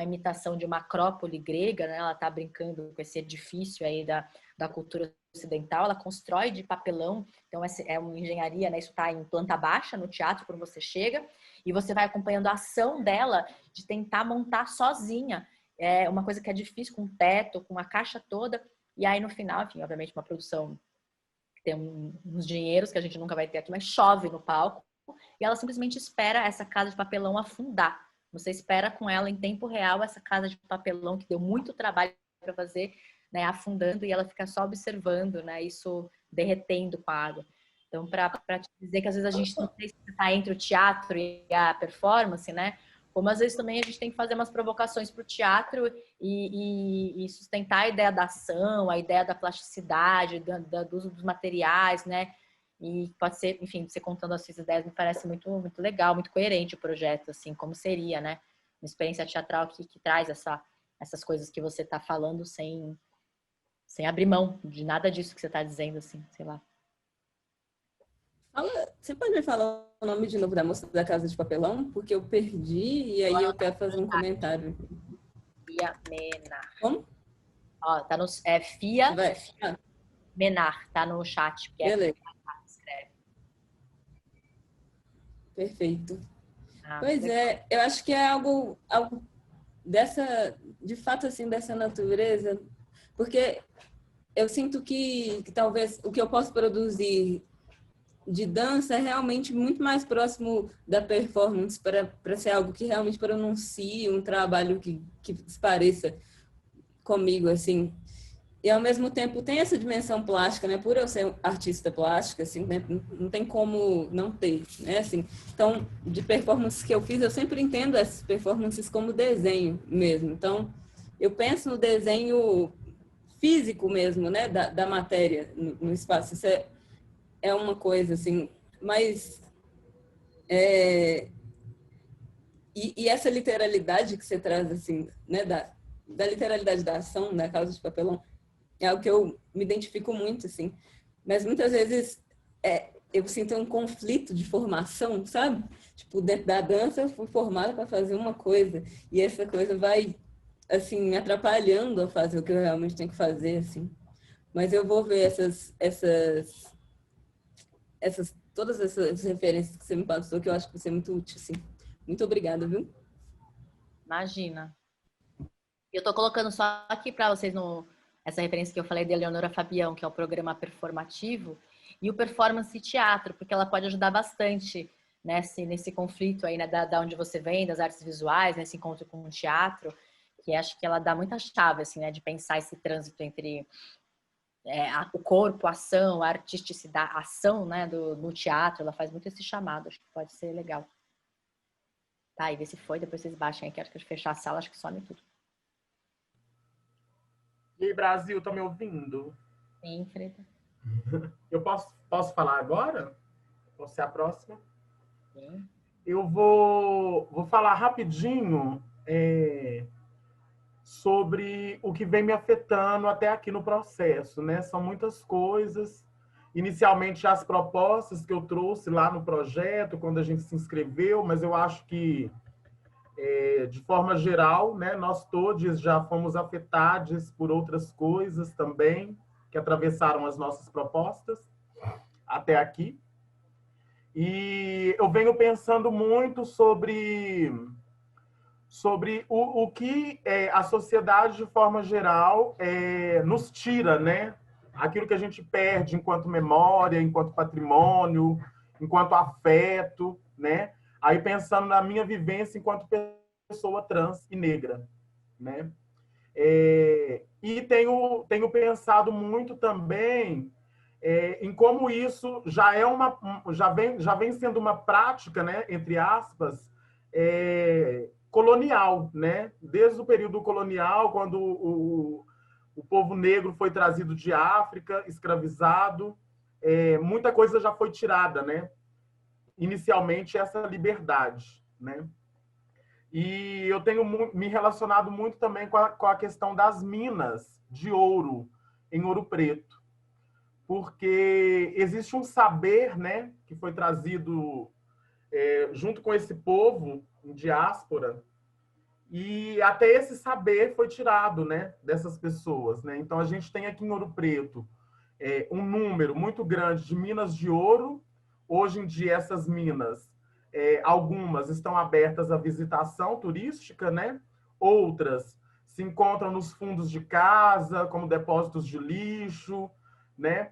imitação de uma acrópole grega, né? Ela está brincando com esse edifício aí da cultura ocidental, ela constrói de papelão, então é uma engenharia, né? Isso está em planta baixa no teatro quando você chega, e você vai acompanhando a ação dela de tentar montar sozinha. É uma coisa que é difícil, com teto, com a caixa toda, e aí no final, enfim, obviamente uma produção que tem uns dinheiros que a gente nunca vai ter aqui, mas chove no palco, e ela simplesmente espera essa casa de papelão afundar. Você espera com ela em tempo real essa casa de papelão que deu muito trabalho para fazer, né, afundando, e ela fica só observando, né, isso derretendo com a água. Então, para te dizer que às vezes a gente não sei se está entre o teatro e a performance, né? Como às vezes também a gente tem que fazer umas provocações para o teatro e sustentar a ideia da ação, a ideia da plasticidade, do uso dos materiais, né? E pode ser, enfim, você contando as suas ideias, me parece muito, muito legal, muito coerente o projeto, assim, como seria, né? Uma experiência teatral que traz essas coisas que você está falando sem abrir mão de nada disso que você está dizendo, assim, sei lá. Você pode me falar o nome de novo da moça da Casa de Papelão? Porque eu perdi e aí eu quero fazer um comentário. Fia Menard. Como? Ó, tá no... Fia Menard, tá no chat. Beleza. Escreve. Perfeito. Pois é, eu acho que é algo dessa, de fato, assim, dessa natureza, porque eu sinto que talvez o que eu posso produzir de dança é realmente muito mais próximo da performance para ser algo que realmente pronuncie um trabalho que se pareça comigo, assim. E, ao mesmo tempo, tem essa dimensão plástica, né? Por eu ser artista plástica, assim, né? Não tem como não ter, né? Assim, então, de performances que eu fiz, eu sempre entendo essas performances como desenho mesmo. Então, eu penso no desenho físico mesmo, né? Da matéria no espaço. Isso é uma coisa, assim, mas... E essa literalidade que você traz, assim, né? Da literalidade da ação, da Casa de Papelão, é algo que eu me identifico muito, assim. Mas muitas vezes eu sinto um conflito de formação, sabe? Tipo, dentro da dança eu fui formada para fazer uma coisa e essa coisa vai, assim, me atrapalhando a fazer o que eu realmente tenho que fazer, assim. Mas eu vou ver todas essas referências que você me passou, que eu acho que vai ser muito útil, assim. Muito obrigada, viu? Imagina. Eu tô colocando só aqui para vocês essa referência que eu falei da Eleonora Fabião, que é o programa performativo, e o performance teatro, porque ela pode ajudar bastante nesse conflito aí, né, da onde você vem, das artes visuais, nesse encontro com o teatro, que acho que ela dá muita chave, assim, né, de pensar esse trânsito entre o corpo, a ação, a artisticidade, a ação, né, no teatro. Ela faz muito esse chamado, acho que pode ser legal. Tá, e vê se foi, depois vocês baixem aqui, acho que eu fechar a sala, acho que some tudo. E aí, Brasil, tá me ouvindo? Sim, Freda. Eu posso falar agora? Posso ser a próxima? Sim. Eu vou falar rapidinho sobre o que vem me afetando até aqui no processo, né? São muitas coisas. Inicialmente, as propostas que eu trouxe lá no projeto, quando a gente se inscreveu, mas eu acho que, de forma geral, né, nós todos já fomos afetados por outras coisas também, que atravessaram as nossas propostas até aqui. E eu venho pensando muito sobre o que a sociedade, de forma geral, nos tira, né? Aquilo que a gente perde enquanto memória, enquanto patrimônio, enquanto afeto, né? Aí pensando na minha vivência enquanto pessoa trans e negra, né? E tenho pensado muito também em como isso já vem sendo uma prática, né, entre aspas, colonial, né? Desde o período colonial, quando o povo negro foi trazido de África, escravizado, muita coisa já foi tirada, né? Inicialmente essa liberdade, né? E eu tenho me relacionado muito também com a questão das minas de ouro em Ouro Preto, porque existe um saber, né, que foi trazido junto com esse povo em diáspora, e até esse saber foi tirado, né, dessas pessoas, né? Então a gente tem aqui em Ouro Preto um número muito grande de minas de ouro. Hoje em dia essas minas, algumas estão abertas à visitação turística, né? Outras se encontram nos fundos de casa, como depósitos de lixo, né?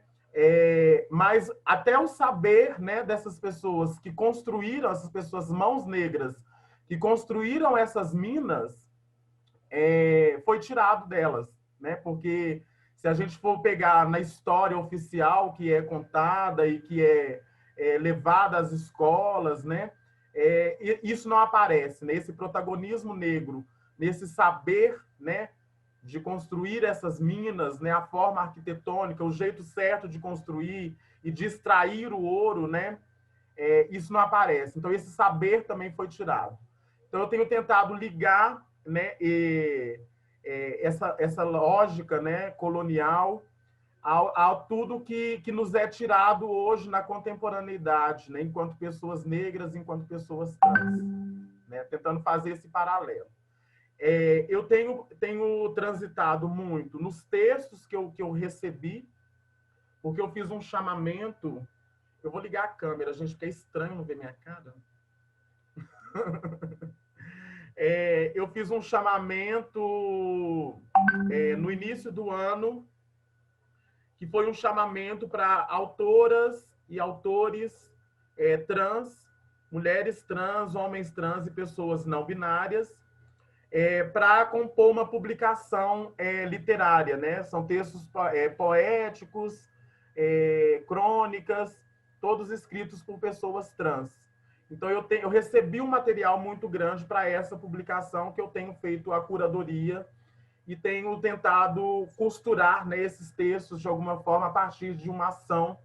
Mas até o saber, né, dessas pessoas que construíram, essas pessoas, mãos negras, que construíram essas minas, foi tirado delas, né? Porque se a gente for pegar na história oficial que é contada e que é levada às escolas, né? Isso não aparece, né? Esse protagonismo negro, nesse saber, né, de construir essas minas, né, a forma arquitetônica, o jeito certo de construir e de extrair o ouro, né, isso não aparece. Então, esse saber também foi tirado. Então, eu tenho tentado ligar, né, essa lógica, né, colonial a tudo que nos é tirado hoje na contemporaneidade, né, enquanto pessoas negras, enquanto pessoas trans, né, tentando fazer esse paralelo. Eu tenho transitado muito nos textos que eu recebi, porque eu fiz um chamamento. Eu vou ligar a câmera, gente, porque é estranho não ver minha cara. Eu fiz um chamamento no início do ano, que foi um chamamento para autoras e autores trans, mulheres trans, homens trans e pessoas não binárias, para compor uma publicação literária, né? São textos poéticos, crônicas, todos escritos por pessoas trans. Então, eu recebi um material muito grande para essa publicação, que eu tenho feito a curadoria e tenho tentado costurar, né, esses textos de alguma forma a partir de uma ação,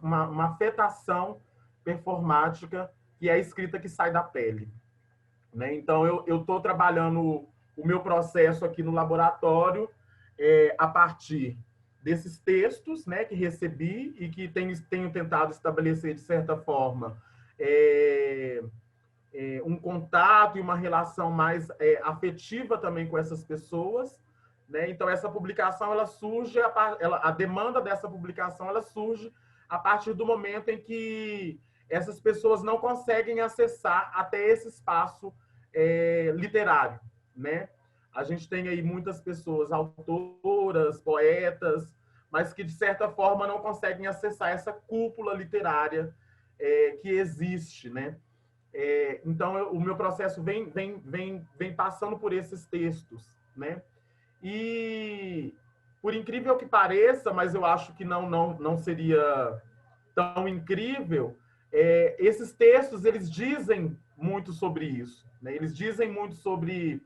uma afetação performática, que é a escrita que sai da pele, né? Então, eu estou trabalhando o meu processo aqui no laboratório a partir desses textos, né, que recebi e que tenho tentado estabelecer, de certa forma, um contato e uma relação mais afetiva também com essas pessoas, né? Então, essa publicação, ela surge, a demanda dessa publicação, ela surge a partir do momento em que essas pessoas não conseguem acessar até esse espaço literário, né? A gente tem aí muitas pessoas, autoras, poetas, mas que, de certa forma, não conseguem acessar essa cúpula literária que existe, né? Então, o meu processo vem passando por esses textos, né? E, por incrível que pareça, mas eu acho que não seria tão incrível, esses textos, eles dizem muito sobre isso, né? Eles dizem muito sobre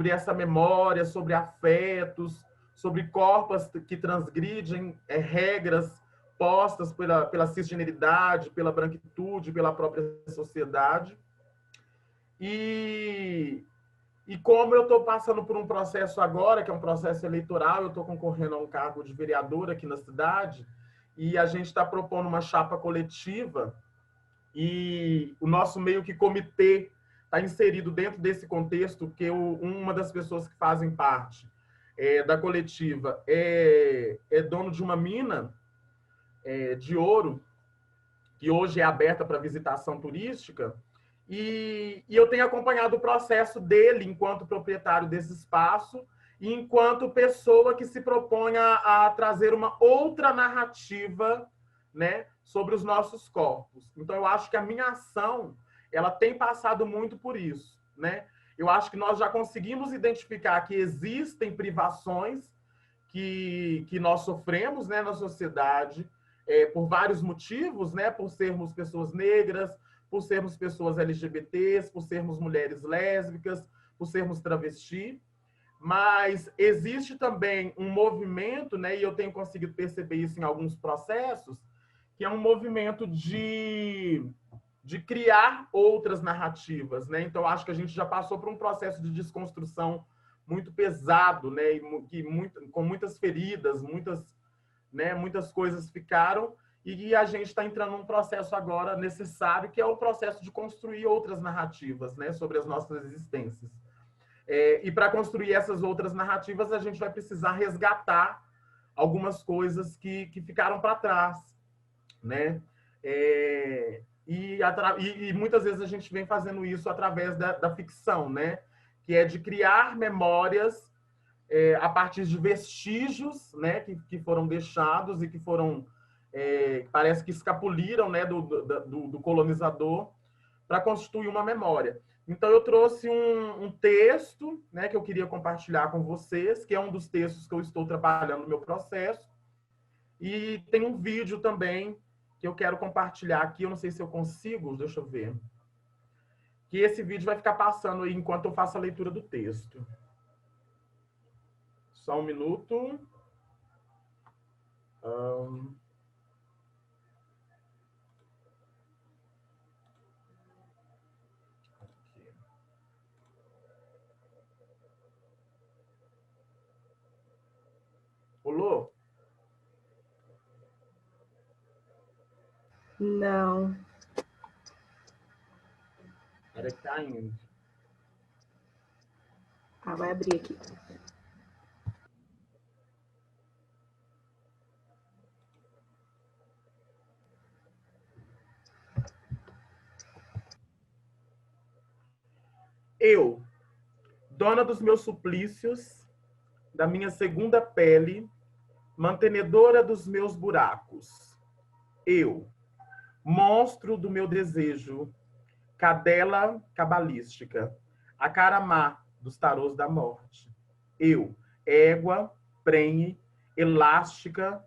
essa memória, sobre afetos, sobre corpos que transgridem regras postas pela cisgeneridade, pela branquitude, pela própria sociedade. E como eu estou passando por um processo agora, que é um processo eleitoral, eu estou concorrendo a um cargo de vereador aqui na cidade, e a gente está propondo uma chapa coletiva, e o nosso meio que comitê está inserido dentro desse contexto, porque uma das pessoas que fazem parte da coletiva é dono de uma mina de ouro, que hoje é aberta para visitação turística, e eu tenho acompanhado o processo dele enquanto proprietário desse espaço e enquanto pessoa que se propõe a trazer uma outra narrativa, né, sobre os nossos corpos. Então, eu acho que a minha ação, ela tem passado muito por isso, né? Eu acho que nós já conseguimos identificar que existem privações que nós sofremos, né, na sociedade, por vários motivos, né? Por sermos pessoas negras, por sermos pessoas LGBTs, por sermos mulheres lésbicas, por sermos travesti. Mas existe também um movimento, né? E eu tenho conseguido perceber isso em alguns processos, que é um movimento de criar outras narrativas, né? Então, acho que a gente já passou por um processo de desconstrução muito pesado, né? Com muitas feridas, muitas coisas ficaram, e a gente está entrando num processo agora necessário, que é o processo de construir outras narrativas, né, sobre as nossas existências. E para construir essas outras narrativas, a gente vai precisar resgatar algumas coisas que ficaram para trás, né? E muitas vezes a gente vem fazendo isso através da ficção, né? Que é de criar memórias a partir de vestígios, né, que foram deixados e que foram, parece que escapuliram, né, do colonizador, para constituir uma memória. Então, eu trouxe um texto, né, que eu queria compartilhar com vocês, que é um dos textos que eu estou trabalhando no meu processo, e tem um vídeo também que eu quero compartilhar aqui, eu não sei se eu consigo, deixa eu ver, que esse vídeo vai ficar passando aí enquanto eu faço a leitura do texto. Só um minuto. Rolou? Não. Era que tá indo. Ah, vai abrir aqui. Eu, dona dos meus suplícios, da minha segunda pele, mantenedora dos meus buracos. Eu, monstro do meu desejo, cadela cabalística, a cara má dos tarôs da morte. Eu, égua, prenhe, elástica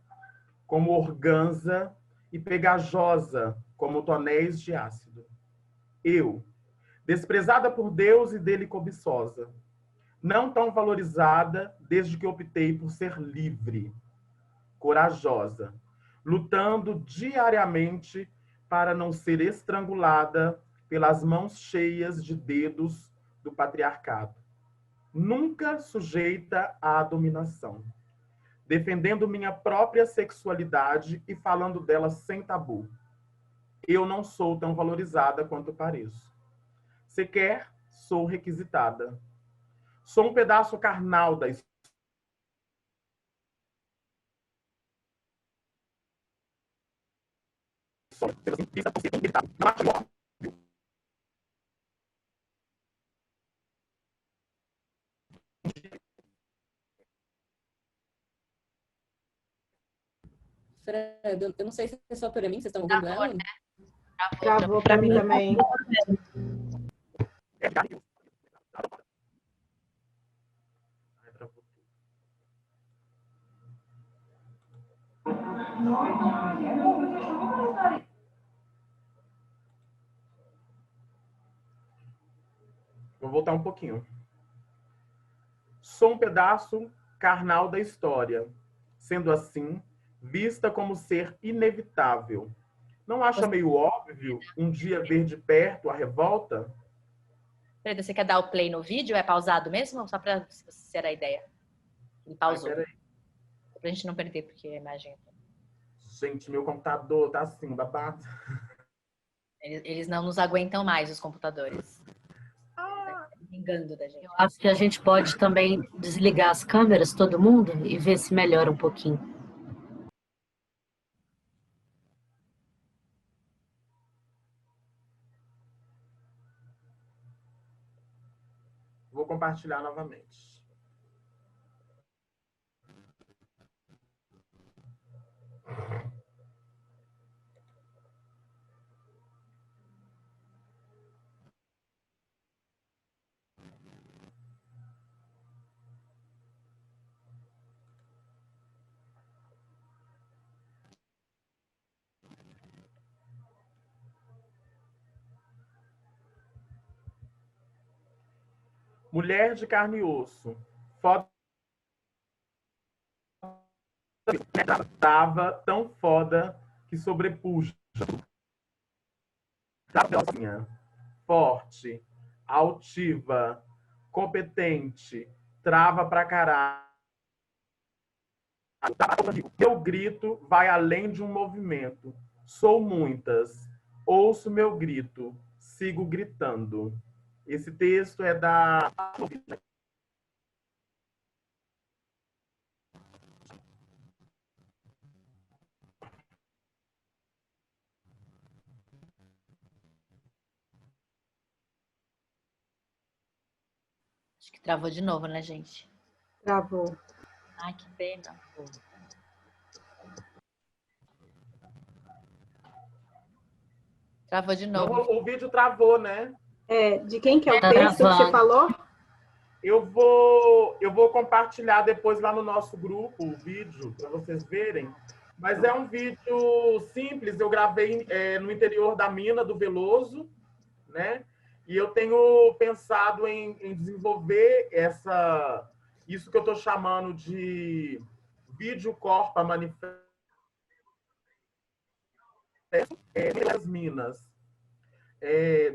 como organza e pegajosa como tonéis de ácido. Eu, desprezada por Deus e dele cobiçosa, não tão valorizada desde que optei por ser livre, corajosa, lutando diariamente para não ser estrangulada pelas mãos cheias de dedos do patriarcado, nunca sujeita à dominação. defendendo minha própria sexualidade e falando dela sem tabu. Eu não sou tão valorizada quanto pareço. Sequer sou requisitada. Sou um pedaço carnal da história. Fred, eu não sei se é só para mim, vocês estão ouvindo ela? Travou pra mim também. Vou voltar um pouquinho. Sou um pedaço carnal da história. Sendo assim, vista como ser inevitável. Não acha meio óbvio um dia ver de perto a revolta? Pedro, você quer dar o play no vídeo? É pausado mesmo? Só para ser a ideia. Ele pausou. Pra gente não perder, porque a imagem... Gente, meu computador tá assim, babado. Eles não nos aguentam mais, os computadores. Vingando da gente. Eu acho que a gente pode também desligar as câmeras, todo mundo, e ver se melhora um pouquinho. Vou compartilhar novamente. Mulher de carne e osso. Foda. Tava tão foda que sobrepuja. Forte, altiva, competente, trava pra caralho. Meu grito vai além de um movimento. Sou muitas. Ouço meu grito. Sigo gritando. Esse texto é da... Acho que travou de novo, né, gente? Travou. Ai, que pena. Travou de novo. Não, o vídeo travou, né? É, de quem que é o texto que você falou? Eu vou compartilhar depois lá no nosso grupo o vídeo, para vocês verem. Mas é um vídeo simples, eu gravei no interior da mina do Veloso, né? E eu tenho pensado em desenvolver isso que eu estou chamando de vídeo corpa manifesto das minas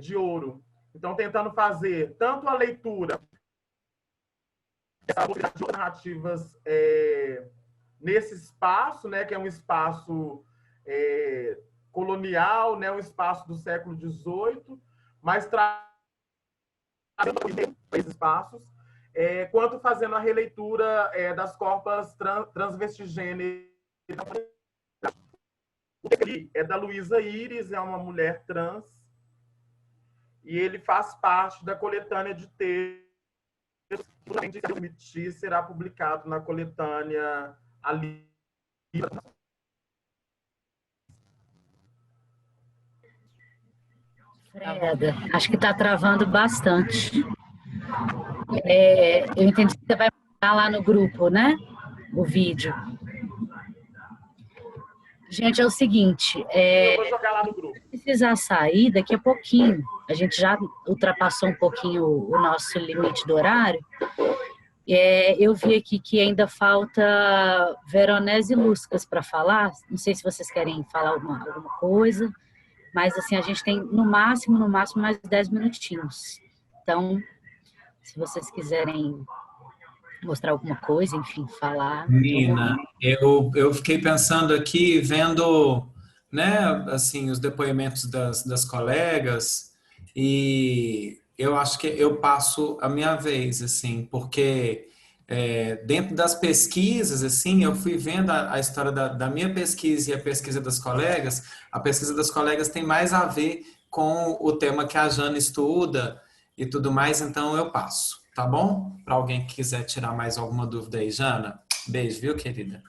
de ouro. Então, tentando fazer tanto a leitura de narrativas nesse espaço, né, que é um espaço colonial, né, um espaço do século XVIII, mas trazendo esses espaços, quanto fazendo a releitura das corpas transvestigêneras. É da Luísa Iris, é uma mulher trans, e ele faz parte da coletânea de textos que permitir será publicado na coletânea ali. Freda, acho que está travando bastante. Eu entendi que você vai mandar lá no grupo, né? O vídeo. Gente, é o seguinte, eu vou jogar lá no grupo. Se precisar sair daqui a pouquinho, a gente já ultrapassou um pouquinho o nosso limite do horário. Eu vi aqui que ainda falta Veronese e Luscas para falar. Não sei se vocês querem falar alguma coisa, mas assim, a gente tem no máximo mais 10 minutinhos. Então, se vocês quiserem mostrar alguma coisa, enfim, falar. Nina, eu fiquei pensando aqui, vendo, né, assim, os depoimentos das colegas, e eu acho que eu passo a minha vez, assim, porque dentro das pesquisas, assim, eu fui vendo a história da minha pesquisa e a pesquisa das colegas. A pesquisa das colegas tem mais a ver com o tema que a Jana estuda e tudo mais, então eu passo, tá bom? Para alguém que quiser tirar mais alguma dúvida aí, Jana. Beijo, viu, querida?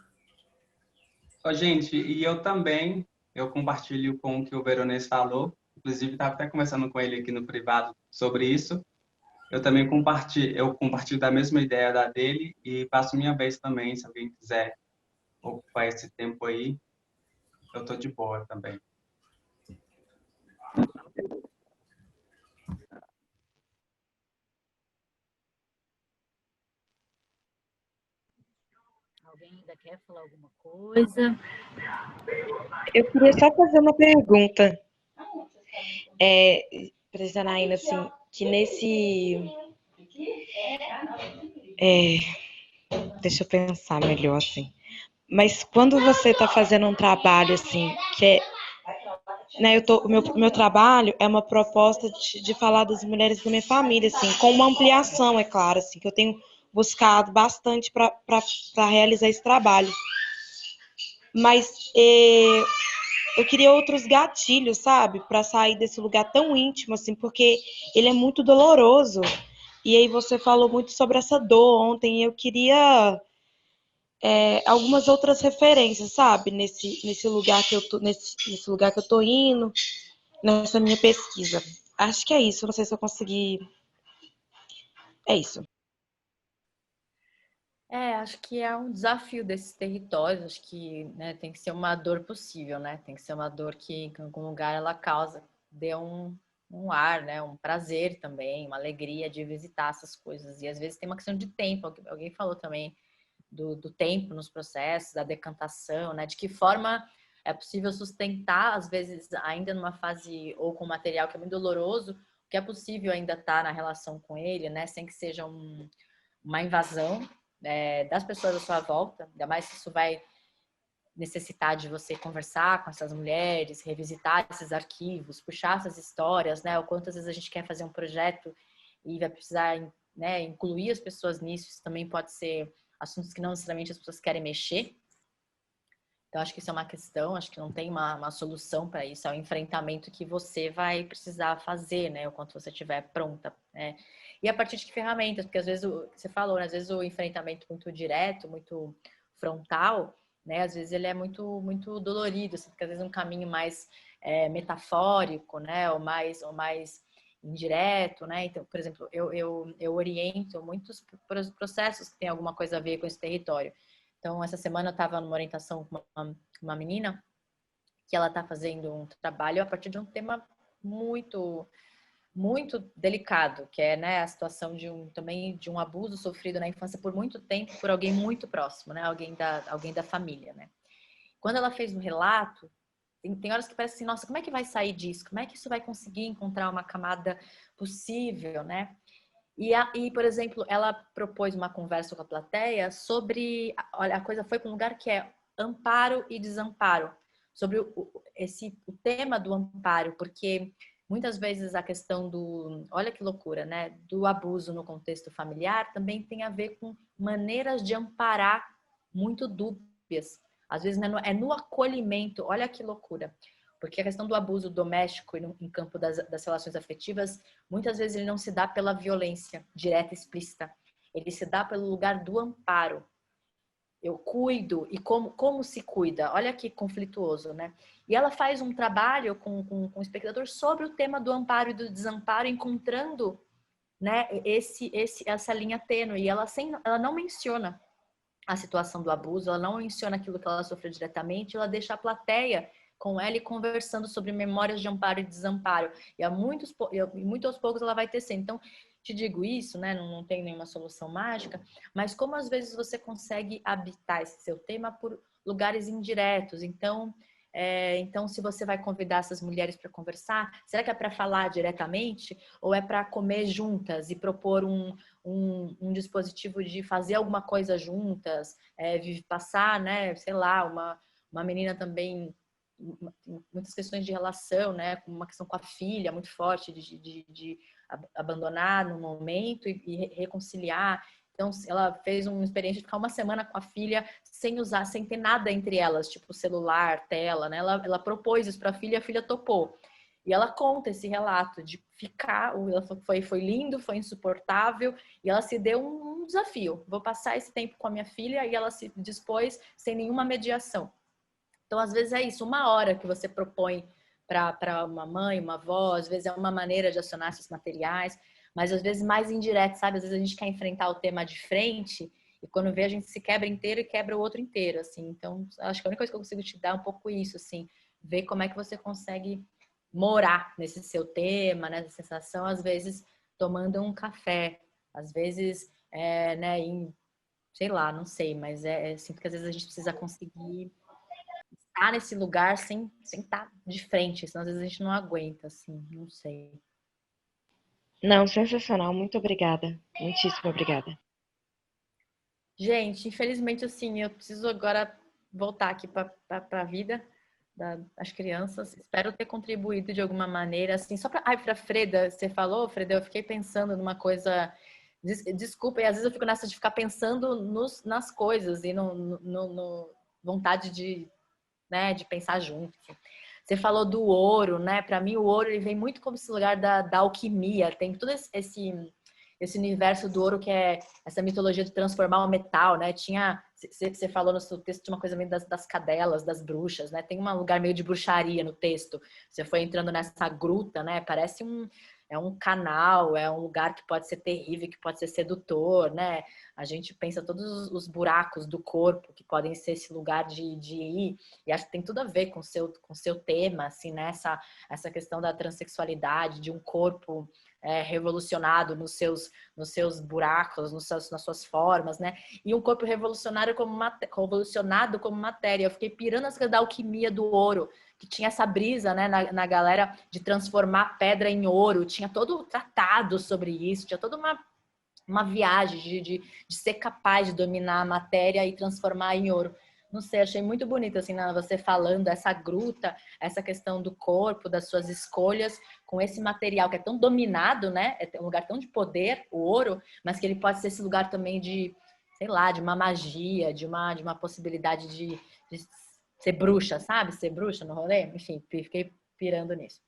Ó, gente, e eu também, eu compartilho com o que o Veronês falou, inclusive estava até conversando com ele aqui no privado sobre isso. Eu também compartilho da mesma ideia da dele e passo minha vez também, se alguém quiser ocupar esse tempo aí, eu tô de boa também. Alguém ainda quer falar alguma coisa? Eu queria só fazer uma pergunta. Para Janaína, assim, que nesse... deixa eu pensar melhor, assim. Mas quando você está fazendo um trabalho, assim, que é... Né, meu trabalho é uma proposta de falar das mulheres da minha família, assim, com uma ampliação, é claro, assim, que eu tenho buscado bastante para realizar esse trabalho. Mas eu queria outros gatilhos, sabe? Para sair desse lugar tão íntimo, assim, porque ele é muito doloroso. E aí você falou muito sobre essa dor ontem, e eu queria algumas outras referências, sabe? Nesse lugar que eu tô, nesse lugar que eu tô indo, nessa minha pesquisa. Acho que é isso, não sei se eu consegui. É isso. Acho que é um desafio desses territórios, acho que, né, tem que ser uma dor possível, né? Tem que ser uma dor que em algum lugar ela causa, dê um ar, né? Um prazer também, uma alegria de visitar essas coisas. E às vezes tem uma questão de tempo, alguém falou também do tempo nos processos, da decantação, né? De que forma é possível sustentar, às vezes ainda numa fase ou com material que é muito doloroso, que é possível ainda estar na relação com ele, né? Sem que seja uma invasão das pessoas à sua volta, ainda mais se isso vai necessitar de você conversar com essas mulheres, revisitar esses arquivos, puxar essas histórias, né? O quantas vezes a gente quer fazer um projeto e vai precisar, né, incluir as pessoas nisso, isso também pode ser assuntos que não necessariamente as pessoas querem mexer. Então, acho que isso é uma questão, acho que não tem uma solução para isso, é o enfrentamento que você vai precisar fazer, né, o quanto você estiver pronta, né? E a partir de que ferramentas? Porque às vezes, você falou, né, às vezes o enfrentamento muito direto, muito frontal, né, às vezes ele é muito, muito dolorido, assim, porque às vezes um caminho mais metafórico, né, ou mais indireto, né? Então, por exemplo, eu oriento muitos processos que têm alguma coisa a ver com esse território. Então, essa semana eu estava numa orientação com uma menina que ela está fazendo um trabalho a partir de um tema muito, muito delicado, que é, né, a situação também de um abuso sofrido na infância por muito tempo por alguém muito próximo, né? Alguém da família, né? Quando ela fez o relato, tem horas que parece assim, nossa, como é que vai sair disso? Como é que isso vai conseguir encontrar uma camada possível, né? E, por exemplo, ela propôs uma conversa com a plateia sobre... Olha, a coisa foi para um lugar que é amparo e desamparo. Sobre o tema do amparo, porque muitas vezes a questão olha que loucura, né? Do abuso no contexto familiar também tem a ver com maneiras de amparar muito dúbias. Às vezes é no acolhimento, olha que loucura. Porque a questão do abuso doméstico em campo das relações afetivas, muitas vezes ele não se dá pela violência direta e explícita. Ele se dá pelo lugar do amparo. Eu cuido, e como se cuida? Olha que conflituoso, né? E ela faz um trabalho com o espectador sobre o tema do amparo e do desamparo, encontrando, né, essa linha tênue. E ela não menciona a situação do abuso, ela não menciona aquilo que ela sofreu diretamente, ela deixa a plateia com ela e conversando sobre memórias de amparo e desamparo. E muito aos poucos ela vai tecendo. Então, te digo isso, né? Não tem nenhuma solução mágica, mas como às vezes você consegue habitar esse seu tema por lugares indiretos. Então, Então, se você vai convidar essas mulheres para conversar, será que é para falar diretamente ou é para comer juntas e propor um dispositivo de fazer alguma coisa juntas, passar, né, sei lá, uma menina também, muitas questões de relação, né, uma questão com a filha muito forte de abandonar no momento e reconciliar. Então, ela fez uma experiência de ficar uma semana com a filha sem ter nada entre elas, tipo celular, tela, né? Ela propôs isso para a filha topou. E ela conta esse relato de ficar, foi lindo, foi insuportável, e ela se deu um desafio. Vou passar esse tempo com a minha filha, e ela se dispôs sem nenhuma mediação. Então, às vezes é isso, uma hora que você propõe para uma mãe, uma avó, às vezes é uma maneira de acionar esses materiais, mas às vezes mais indireto, sabe? Às vezes a gente quer enfrentar o tema de frente e quando vê a gente se quebra inteiro e quebra o outro inteiro, assim. Então, acho que a única coisa que eu consigo te dar é um pouco isso, assim, ver como é que você consegue morar nesse seu tema, nessa sensação, às vezes tomando um café, às vezes, né, sei lá, não sei, mas sinto que às vezes a gente precisa conseguir estar nesse lugar sem estar de frente, senão às vezes a gente não aguenta, assim, não sei. Não, sensacional. Muito obrigada. Muitíssimo obrigada. Gente, infelizmente, assim, eu preciso agora voltar aqui para a vida das crianças. Espero ter contribuído de alguma maneira, assim, só para... Ai, para Freda, você falou, Freda, eu fiquei pensando numa coisa... Desculpa, e às vezes eu fico nessa de ficar pensando nas coisas e no vontade de, né, de pensar junto. Você falou do ouro, né? Para mim, o ouro ele vem muito como esse lugar da alquimia. Tem todo esse universo do ouro que é essa mitologia de transformar o metal, né? Você falou no seu texto de uma coisa meio das cadelas, das bruxas, né? Tem um lugar meio de bruxaria no texto. Você foi entrando nessa gruta, né? Parece um canal, é um lugar que pode ser terrível, que pode ser sedutor, né? A gente pensa todos os buracos do corpo que podem ser esse lugar de ir, e acho que tem tudo a ver com o seu tema, assim, né? Essa questão da transexualidade, de um corpo revolucionado nos seus buracos, nas suas formas, né? E um corpo revolucionário revolucionado como matéria. Eu fiquei pirando essa coisa da alquimia do ouro, que tinha essa brisa, né, na galera de transformar pedra em ouro, tinha todo tratado sobre isso, tinha toda uma viagem de ser capaz de dominar a matéria e transformar em ouro. Não sei, achei muito bonito, assim, você falando essa gruta, essa questão do corpo, das suas escolhas, com esse material que é tão dominado, né? É um lugar tão de poder, o ouro, mas que ele pode ser esse lugar também de, sei lá, de uma magia, de uma possibilidade de ser bruxa, sabe? Ser bruxa no rolê. Enfim, fiquei pirando nisso.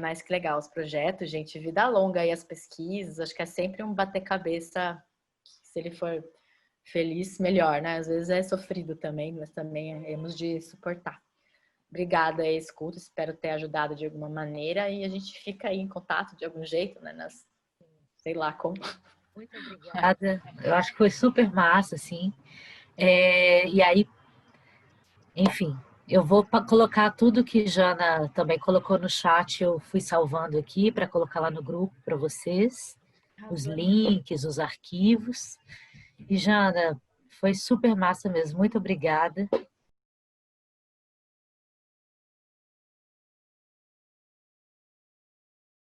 Mas que legal os projetos, gente. Vida longa aí as pesquisas. Acho que é sempre um bater cabeça. Se ele for feliz, melhor, né? Às vezes é sofrido também, mas também temos de suportar. Obrigada aí, escuta. Espero ter ajudado de alguma maneira. E a gente fica aí em contato de algum jeito, né? Sei lá como. Muito obrigada. Eu acho que foi super massa, assim. E aí, enfim, eu vou colocar tudo que Jana também colocou no chat, eu fui salvando aqui para colocar lá no grupo para vocês, os links, os arquivos. E Jana, foi super massa mesmo, muito obrigada.